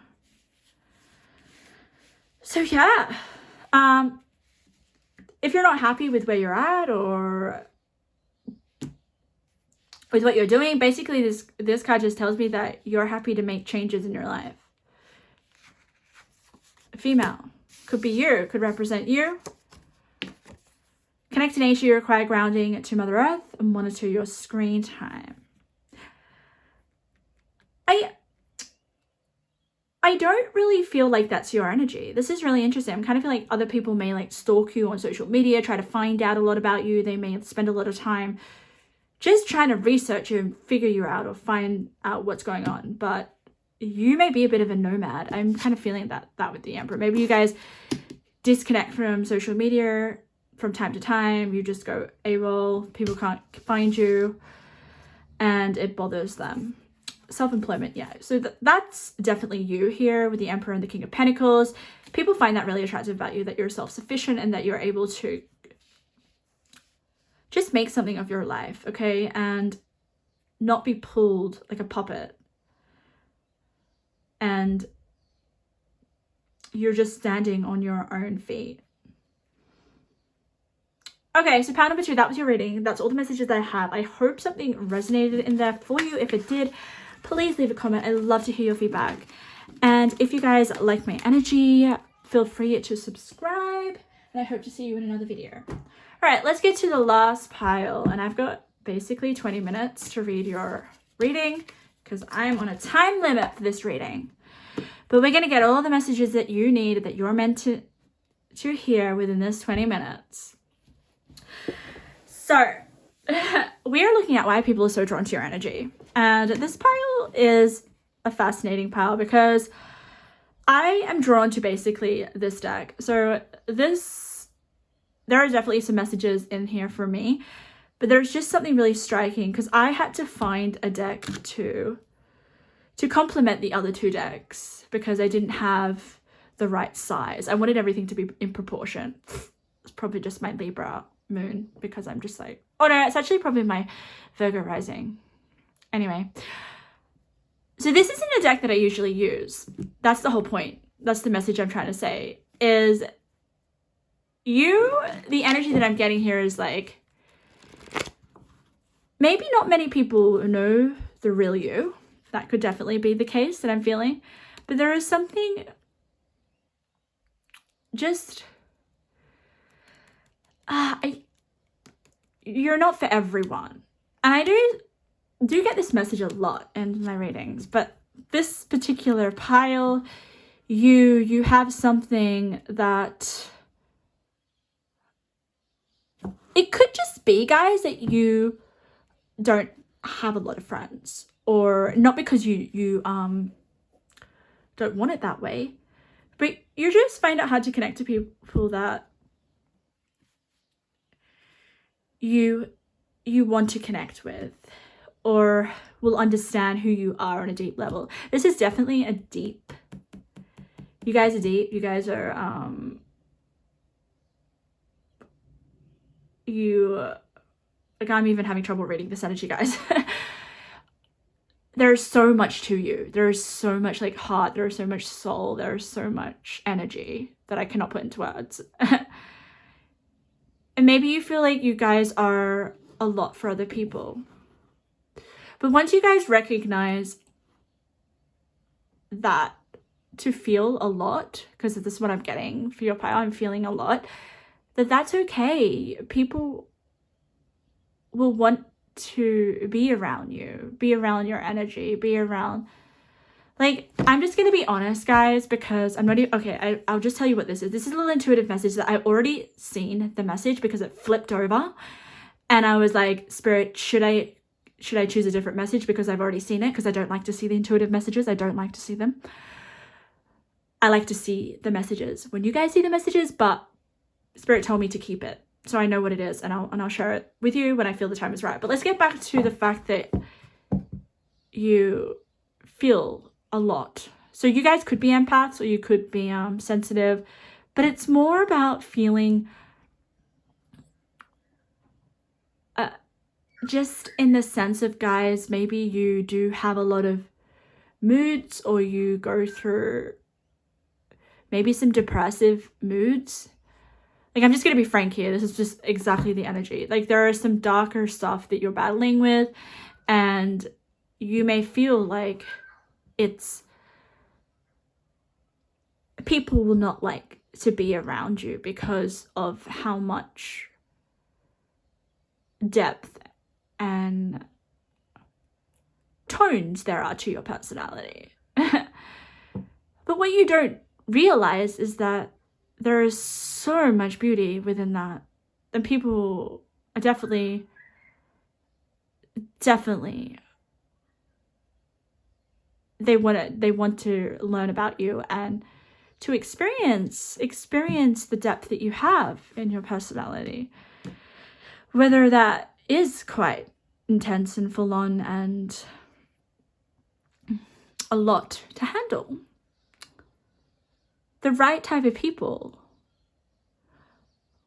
So yeah, if you're not happy with where you're at or with what you're doing, basically this card just tells me that you're happy to make changes in your life. Female, could be you, could represent you. Connect to nature, you require grounding to Mother Earth, and monitor your screen time. I don't really feel like that's your energy. This is really interesting. I'm kind of feeling like other people may like stalk you on social media, try to find out a lot about you. They may spend a lot of time just trying to research you and figure you out or find out what's going on. But you may be a bit of a nomad. I'm kind of feeling that with the Emperor. Maybe you guys disconnect from social media from time to time. You just go AWOL. People can't find you and it bothers them. Self-employment, yeah. So that's definitely you here with the Emperor and the King of Pentacles. People find that really attractive about you, that you're self-sufficient and that you're able to just make something of your life, okay? And not be pulled like a puppet. And you're just standing on your own feet. Okay, so pile number 2, that was your reading. That's all the messages that I have. I hope something resonated in there for you. If it did, please leave a comment. I love to hear your feedback. And if you guys like my energy, feel free to subscribe and I hope to see you in another video. All right, let's get to the last pile, and I've got basically 20 minutes to read your reading because I'm on a time limit for this reading. But we're going to get all the messages that you need, that you're meant to hear within this 20 minutes. So we are looking at why people are so drawn to your energy. And this pile is a fascinating pile because I am drawn to basically this deck. So there are definitely some messages in here for me, but there's just something really striking because I had to find a deck to complement the other two decks because I didn't have the right size. I wanted everything to be in proportion. It's probably just my Libra moon because I'm just like, oh no, it's actually probably my Virgo rising. Anyway, so this isn't a deck that I usually use. That's the whole point. That's the message I'm trying to say is the energy that I'm getting here is like, maybe not many people know the real you. That could definitely be the case that I'm feeling. But there is something just, you're not for everyone. And I do get this message a lot in my readings, but this particular pile, you have something that, it could just be, guys, that you don't have a lot of friends, or not because you don't want it that way, but you just find it hard to connect to people that you want to connect with or will understand who you are on a deep level. This is definitely a deep, you guys are deep, you guys are like, I'm even having trouble reading this energy, guys. There's so much to you. There's so much like heart. There's so much soul. There's so much energy that I cannot put into words. And maybe you feel like you guys are a lot for other people. But once you guys recognize that to feel a lot, because this is what I'm getting for your pile, I'm feeling a lot, that's okay. People will want to be around you, be around your energy, be around, like, I'm just gonna be honest, guys, because I'm not even, okay, I'll just tell you what this is. This is a little intuitive message that I've already seen the message because it flipped over and I was like, Spirit, should I choose a different message because I've already seen it? Because I don't like to see the intuitive messages. I don't like to see them. I like to see the messages when you guys see the messages, but Spirit told me to keep it. So I know what it is, and I'll share it with you when I feel the time is right. But let's get back to the fact that you feel a lot. So you guys could be empaths or you could be sensitive, but it's more about feeling just in the sense of, guys, maybe you do have a lot of moods or you go through maybe some depressive moods. Like, I'm just going to be frank here. This is just exactly the energy. Like, there is some darker stuff that you're battling with, and you may feel like people will not like to be around you because of how much depth and tones there are to your personality. But what you don't realize is that there is so much beauty within that, and people are definitely they want to learn about you and to experience the depth that you have in your personality, whether that is quite intense and full on and a lot to handle. The right type of people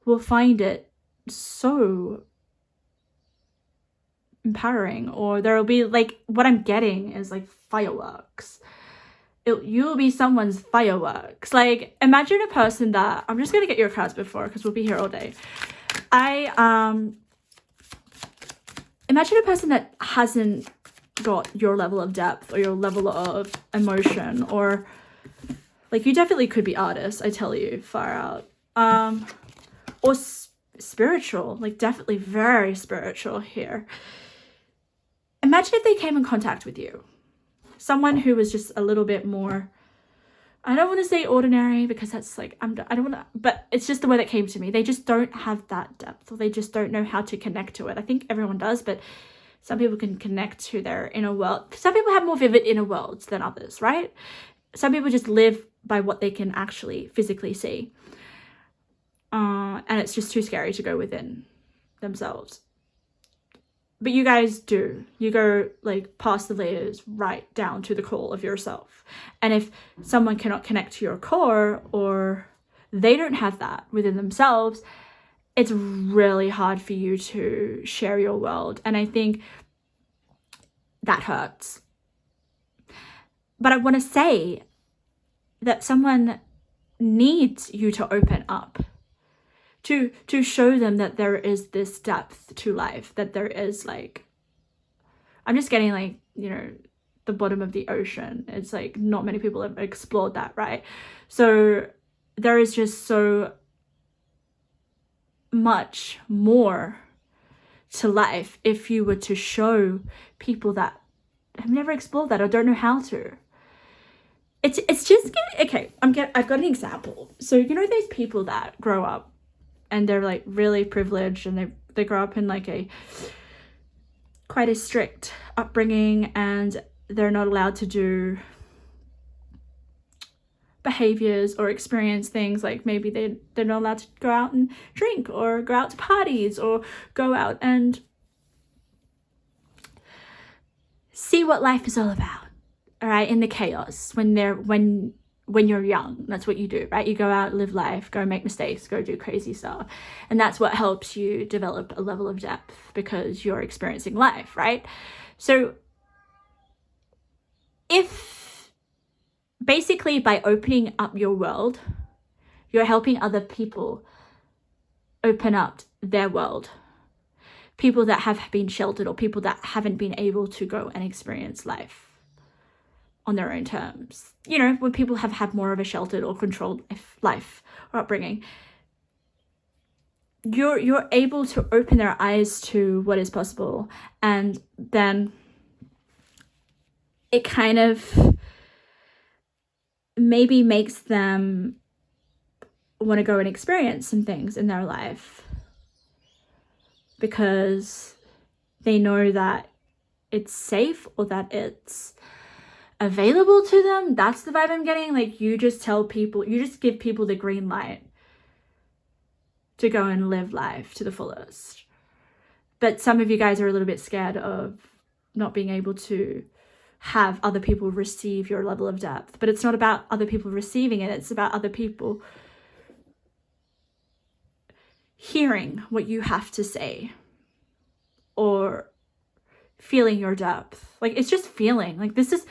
will find it so empowering, or there will be, like, what I'm getting is like fireworks. You'll be someone's fireworks. Like, imagine a person that, I'm just gonna get your cards before because we'll be here all day. Imagine a person that hasn't got your level of depth or your level of emotion, or like, you definitely could be artists, I tell you, far out. or spiritual, like definitely very spiritual here. Imagine if they came in contact with you, someone who was just a little bit more, I don't want to say ordinary because that's like, I don't want to, but it's just the word that came to me. They just don't have that depth, or they just don't know how to connect to it. I think everyone does, but some people can connect to their inner world. Some people have more vivid inner worlds than others, right? Some people just live by what they can actually physically see. And it's just too scary to go within themselves. But you guys do. You go like past the layers right down to the core of yourself. And if someone cannot connect to your core, or they don't have that within themselves, it's really hard for you to share your world. And I think that hurts. But I want to say that someone needs you to open up, to show them that there is this depth to life, that there is like, I'm just getting like, you know, the bottom of the ocean. It's like not many people have explored that, right? So there is just so much more to life if you were to show people that have never explored that or don't know how to. It's just, okay, I've got an example. So you know those people that grow up and they're like really privileged, and they grow up in like a quite a strict upbringing, and they're not allowed to do behaviors or experience things, like maybe they're not allowed to go out and drink or go out to parties or go out and see what life is all about, all right, in the chaos. When you're young, that's what you do, right? You go out, live life, go make mistakes, go do crazy stuff. And that's what helps you develop a level of depth, because you're experiencing life, right? So if basically by opening up your world, you're helping other people open up their world, people that have been sheltered or people that haven't been able to go and experience life on their own terms. You know, when people have had more of a sheltered or controlled life or upbringing, you're able to open their eyes to what is possible, and then it kind of maybe makes them want to go and experience some things in their life, because they know that it's safe or that it's available to them. That's the vibe I'm getting. Like, you just tell people, you just give people the green light to go and live life to the fullest. But some of you guys are a little bit scared of not being able to have other people receive your level of depth. But it's not about other people receiving it, it's about other people hearing what you have to say or feeling your depth. Like, it's just feeling. Like, this is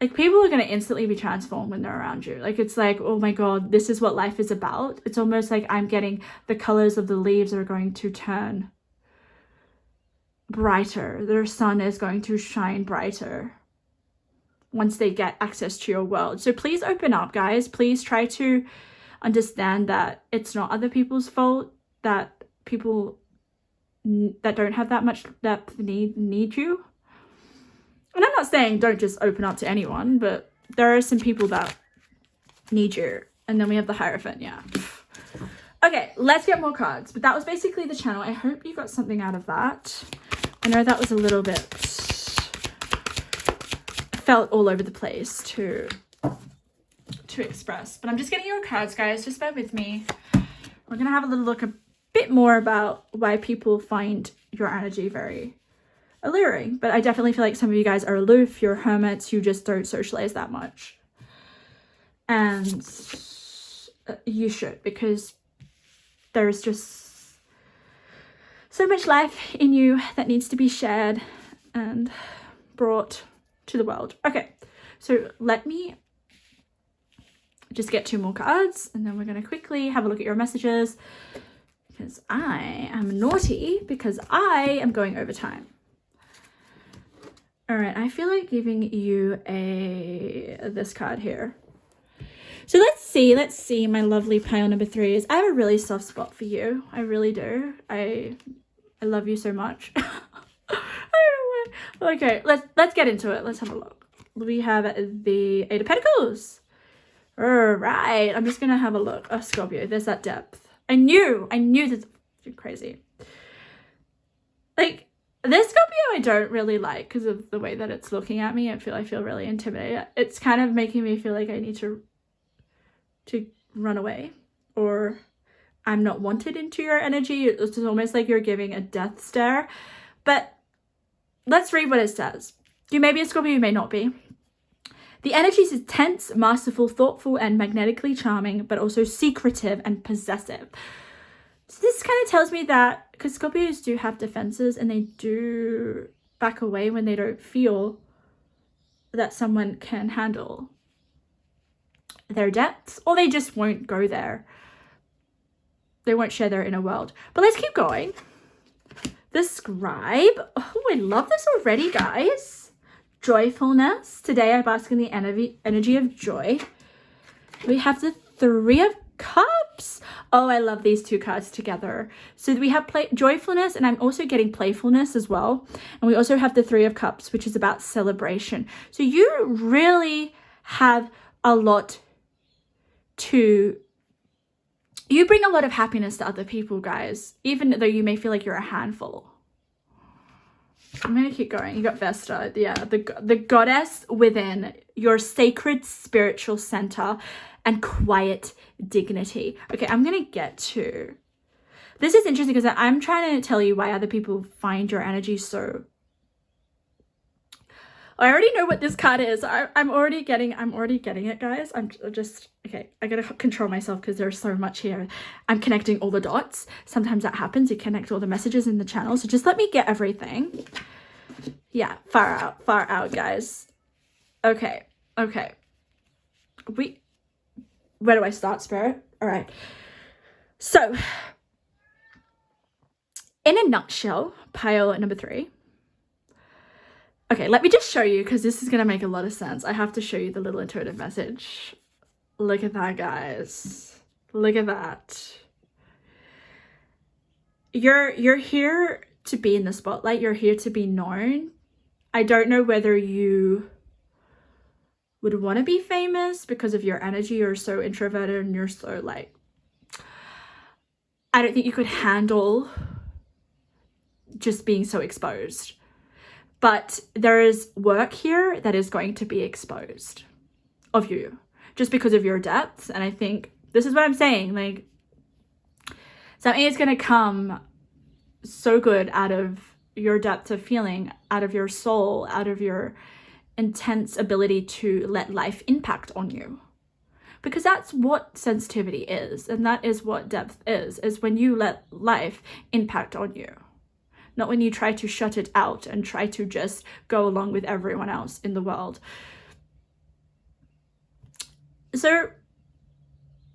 like, people are going to instantly be transformed when they're around you. Like, it's like, oh my God, this is what life is about. It's almost like I'm getting the colors of the leaves are going to turn brighter. Their sun is going to shine brighter once they get access to your world. So please open up, guys. Please try to understand that it's not other people's fault that people that don't have that much depth need you. And I'm not saying don't just open up to anyone, but there are some people that need you. And then we have the Hierophant, yeah. Okay, let's get more cards. But that was basically the channel. I hope you got something out of that. I know that was a little bit, felt all over the place to express. But I'm just getting your cards, guys. Just bear with me. We're going to have a little look a bit more about why people find your energy very alluring. But I definitely feel like some of you guys are aloof, you're hermits, you just don't socialize that much. And you should, because there's just so much life in you that needs to be shared and brought to the world. Okay, so let me just get 2 more cards, and then we're going to quickly have a look at your messages, because I am naughty, because I am going over time. All right, I feel like giving you this card here. So let's see my lovely pile number 3s. I have a really soft spot for you. I really do. I love you so much. I don't know why. Okay, let's get into it. Let's have a look. We have the 8 of Pentacles. All right, I'm just gonna have a look. Oh, Scorpio, there's that depth. I knew this. You're crazy. Like, this Scorpio I don't really like because of the way that it's looking at me. I feel really intimidated. It's kind of making me feel like I need to run away, or I'm not wanted into your energy. It's almost like you're giving a death stare. But let's read what it says. You may be a Scorpio, you may not be. The energy is tense, masterful, thoughtful, and magnetically charming, but also secretive and possessive. So this kind of tells me that, because Scorpios do have defenses and they do back away when they don't feel that someone can handle their depths, or they just won't go there. They won't share their inner world. But let's keep going. The Scribe. Oh, I love this already, guys. Joyfulness. Today I bask in the energy of joy. We have the 3 of Cups. Oh, I love these 2 cards together. So we have joyfulness, and I'm also getting playfulness as well. And we also have the 3 of Cups, which is about celebration. So you really have a lot you bring a lot of happiness to other people, guys, even though you may feel like you're a handful. I'm gonna keep going. You got Vesta, yeah, the goddess within, your sacred spiritual center and quiet dignity. Okay, I'm gonna get to this. Is interesting because I'm trying to tell you why other people find your energy so. I already know what this card is. I'm already getting it, guys. I'm just okay. I gotta control myself because there's so much here. I'm connecting all the dots. Sometimes that happens. You connect all the messages in the channel. So just let me get everything. Yeah, far out, guys. Okay. Where do I start, Spirit? All right. So, in a nutshell, pile number 3. Okay, let me just show you, because this is going to make a lot of sense. I have to show you the little intuitive message. Look at that, guys. Look at that. You're here to be in the spotlight. You're here to be known. I don't know whether you would want to be famous because of your energy. You're so introverted and you're so like, I don't think you could handle just being so exposed. But there is work here that is going to be exposed of you just because of your depths. And I think this is what I'm saying. Like, something is going to come so good out of your depth of feeling, out of your soul, out of your intense ability to let life impact on you. Because that's what sensitivity is. And that is what depth is when you let life impact on you. Not when you try to shut it out and try to just go along with everyone else in the world. So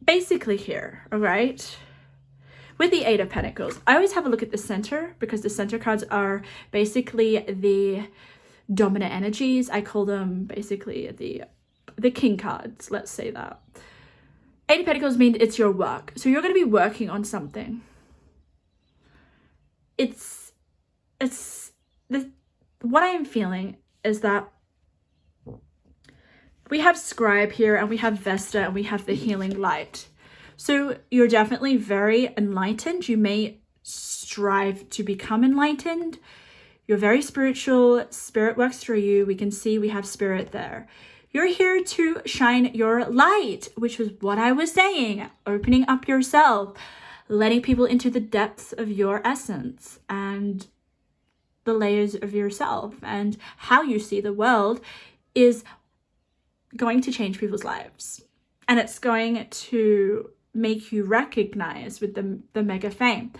basically here, all right, with the 8 of Pentacles, I always have a look at the center because the center cards are basically the dominant energies. I call them basically the king cards, let's say that. 8 of Pentacles means it's your work. So you're going to be working on something. What I am feeling is that we have Scribe here and we have Vesta and we have the healing light. So you're definitely very enlightened. You may strive to become enlightened. You're very spiritual. Spirit works through you. We can see we have spirit there. You're here to shine your light, which was what I was saying. Opening up yourself, letting people into the depths of your essence and the layers of yourself, and how you see the world is going to change people's lives. And it's going to make you recognize with the mega fame.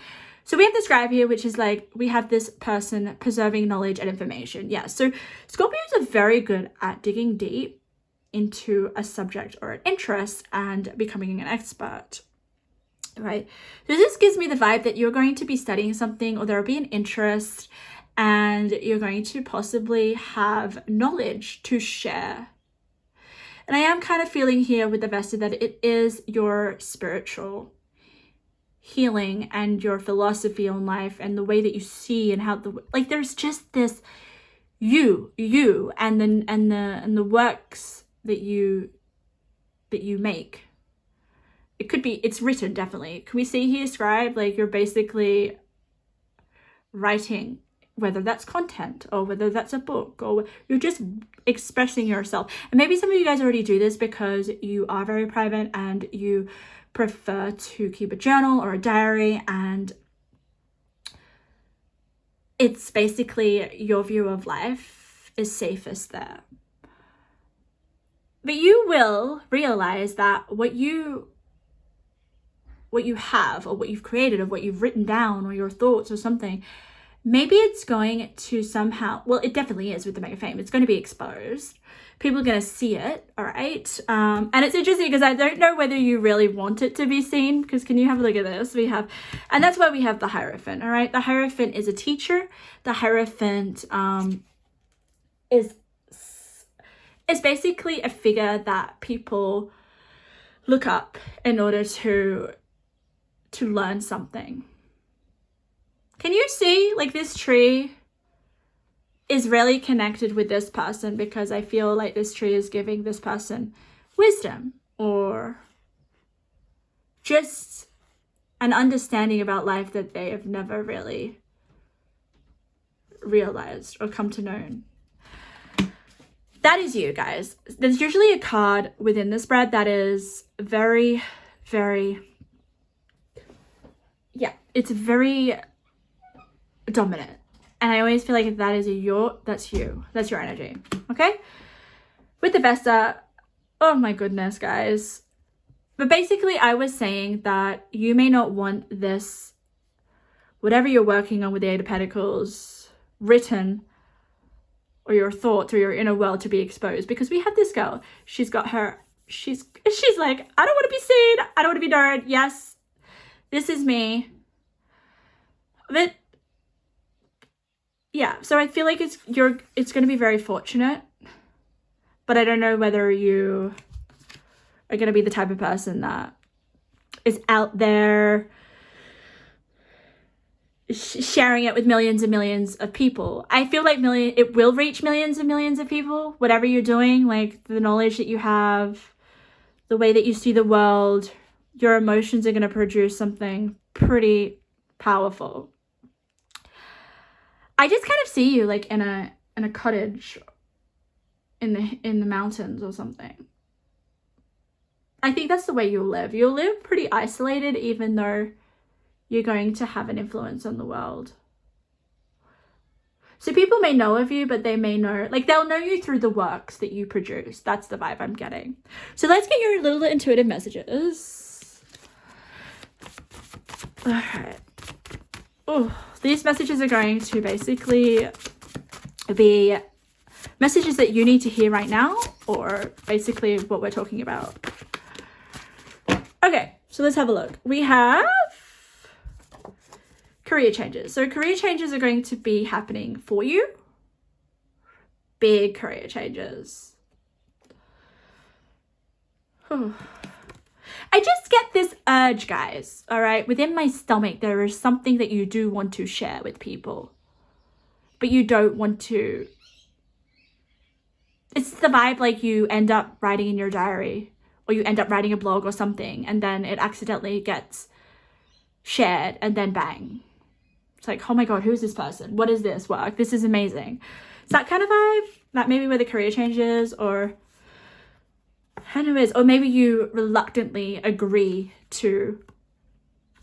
So we have the Scribe here, which is like, we have this person preserving knowledge and information. Yeah, so Scorpios are very good at digging deep into a subject or an interest and becoming an expert. Right? So this gives me the vibe that you're going to be studying something, or there will be an interest, and you're going to possibly have knowledge to share. And I am kind of feeling here with the Vesta that it is your spiritual healing and your philosophy on life and the way that you see and how there's just this you and the works that you make. It could be, it's written, definitely. Can we see here scribe? Like, you're basically writing, whether that's content or whether that's a book, or you're just expressing yourself. And maybe some of you guys already do this because you are very private and you prefer to keep a journal or a diary, and it's basically your view of life is safest there. But you will realize that what you have, or what you've created, or what you've written down, or your thoughts or something, maybe it's going to somehow, well, it definitely is with the mega fame, it's going to be exposed. People are going to see it, all right? And it's interesting because I don't know whether you really want it to be seen, because can you have a look at this? And that's why we have the Hierophant, all right? The Hierophant is a teacher. The Hierophant is basically a figure that people look up in order to learn something. Can you see, like, this tree is really connected with this person, because I feel like this tree is giving this person wisdom or just an understanding about life that they have never really realized or come to know. That is you, guys. There's usually a card within this spread that is very, very, yeah, it's very dominant. And I always feel like that is that's you. That's your energy. Okay? With the Vesta, oh my goodness, guys. But basically, I was saying that you may not want this, whatever you're working on with the Eight of Pentacles, written, or your thoughts or your inner world to be exposed. Because we have this girl. She's like, I don't want to be seen. I don't want to be known. Yes, this is me. But yeah, so I feel like it's going to be very fortunate, but I don't know whether you are going to be the type of person that is out there sharing it with millions and millions of people. I feel like it will reach millions and millions of people, whatever you're doing, like the knowledge that you have, the way that you see the world, your emotions are going to produce something pretty powerful. I just kind of see you like in a cottage in the mountains or something. I think that's the way you'll live. You'll live pretty isolated, even though you're going to have an influence on the world. So people may know of you, but they may know, like, they'll know you through the works that you produce. That's the vibe I'm getting. So let's get your little intuitive messages. All right. Oh, these messages are going to basically be messages that you need to hear right now, or basically what we're talking about. Okay, so let's have a look. We have career changes. So career changes are going to be happening for you. Big career changes. Oh. I just get this urge, guys, all right? Within my stomach, there is something that you do want to share with people, but you don't want to. It's the vibe like you end up writing in your diary, or you end up writing a blog or something, and then it accidentally gets shared, and then bang. It's like, oh my God, who's this person? What is this work? This is amazing. It's that kind of vibe, that maybe where the career changes, or anyways, or maybe you reluctantly agree to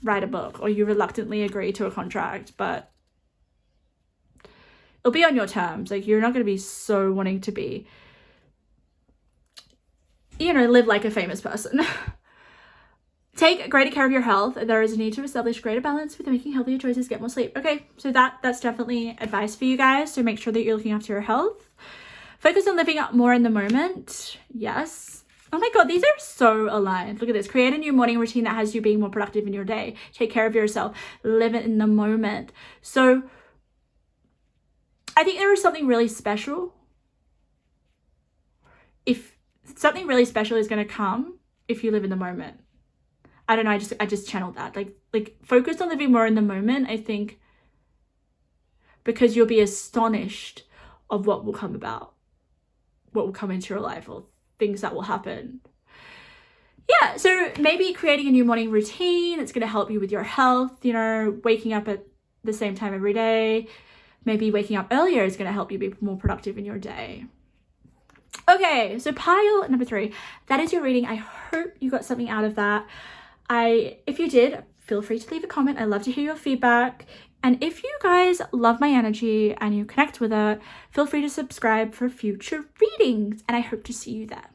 write a book, or you reluctantly agree to a contract, but it'll be on your terms. Like, you're not going to be so wanting to be, live like a famous person. Take greater care of your health. There is a need to establish greater balance with making healthier choices, get more sleep. Okay, so that's definitely advice for you guys. So make sure that you're looking after your health. Focus on living up more in the moment. Yes. Oh my God, these are so aligned. Look at this. Create a new morning routine that has you being more productive in your day. Take care of yourself. Live it in the moment. So I think there is something really special if something really special is going to come if you live in the moment. I don't know, I just channeled that. Like focus on living more in the moment, I think, because you'll be astonished of what will come about, what will come into your life, or things that will happen. Yeah, so maybe creating a new morning routine that's going to help you with your health, you know, waking up at the same time every day. Maybe waking up earlier is going to help you be more productive in your day. Okay, so pile number 3, that is your reading. I hope you got something out of that. If you did, feel free to leave a comment. I love to hear your feedback. And if you guys love my energy and you connect with it, feel free to subscribe for future readings. And I hope to see you there.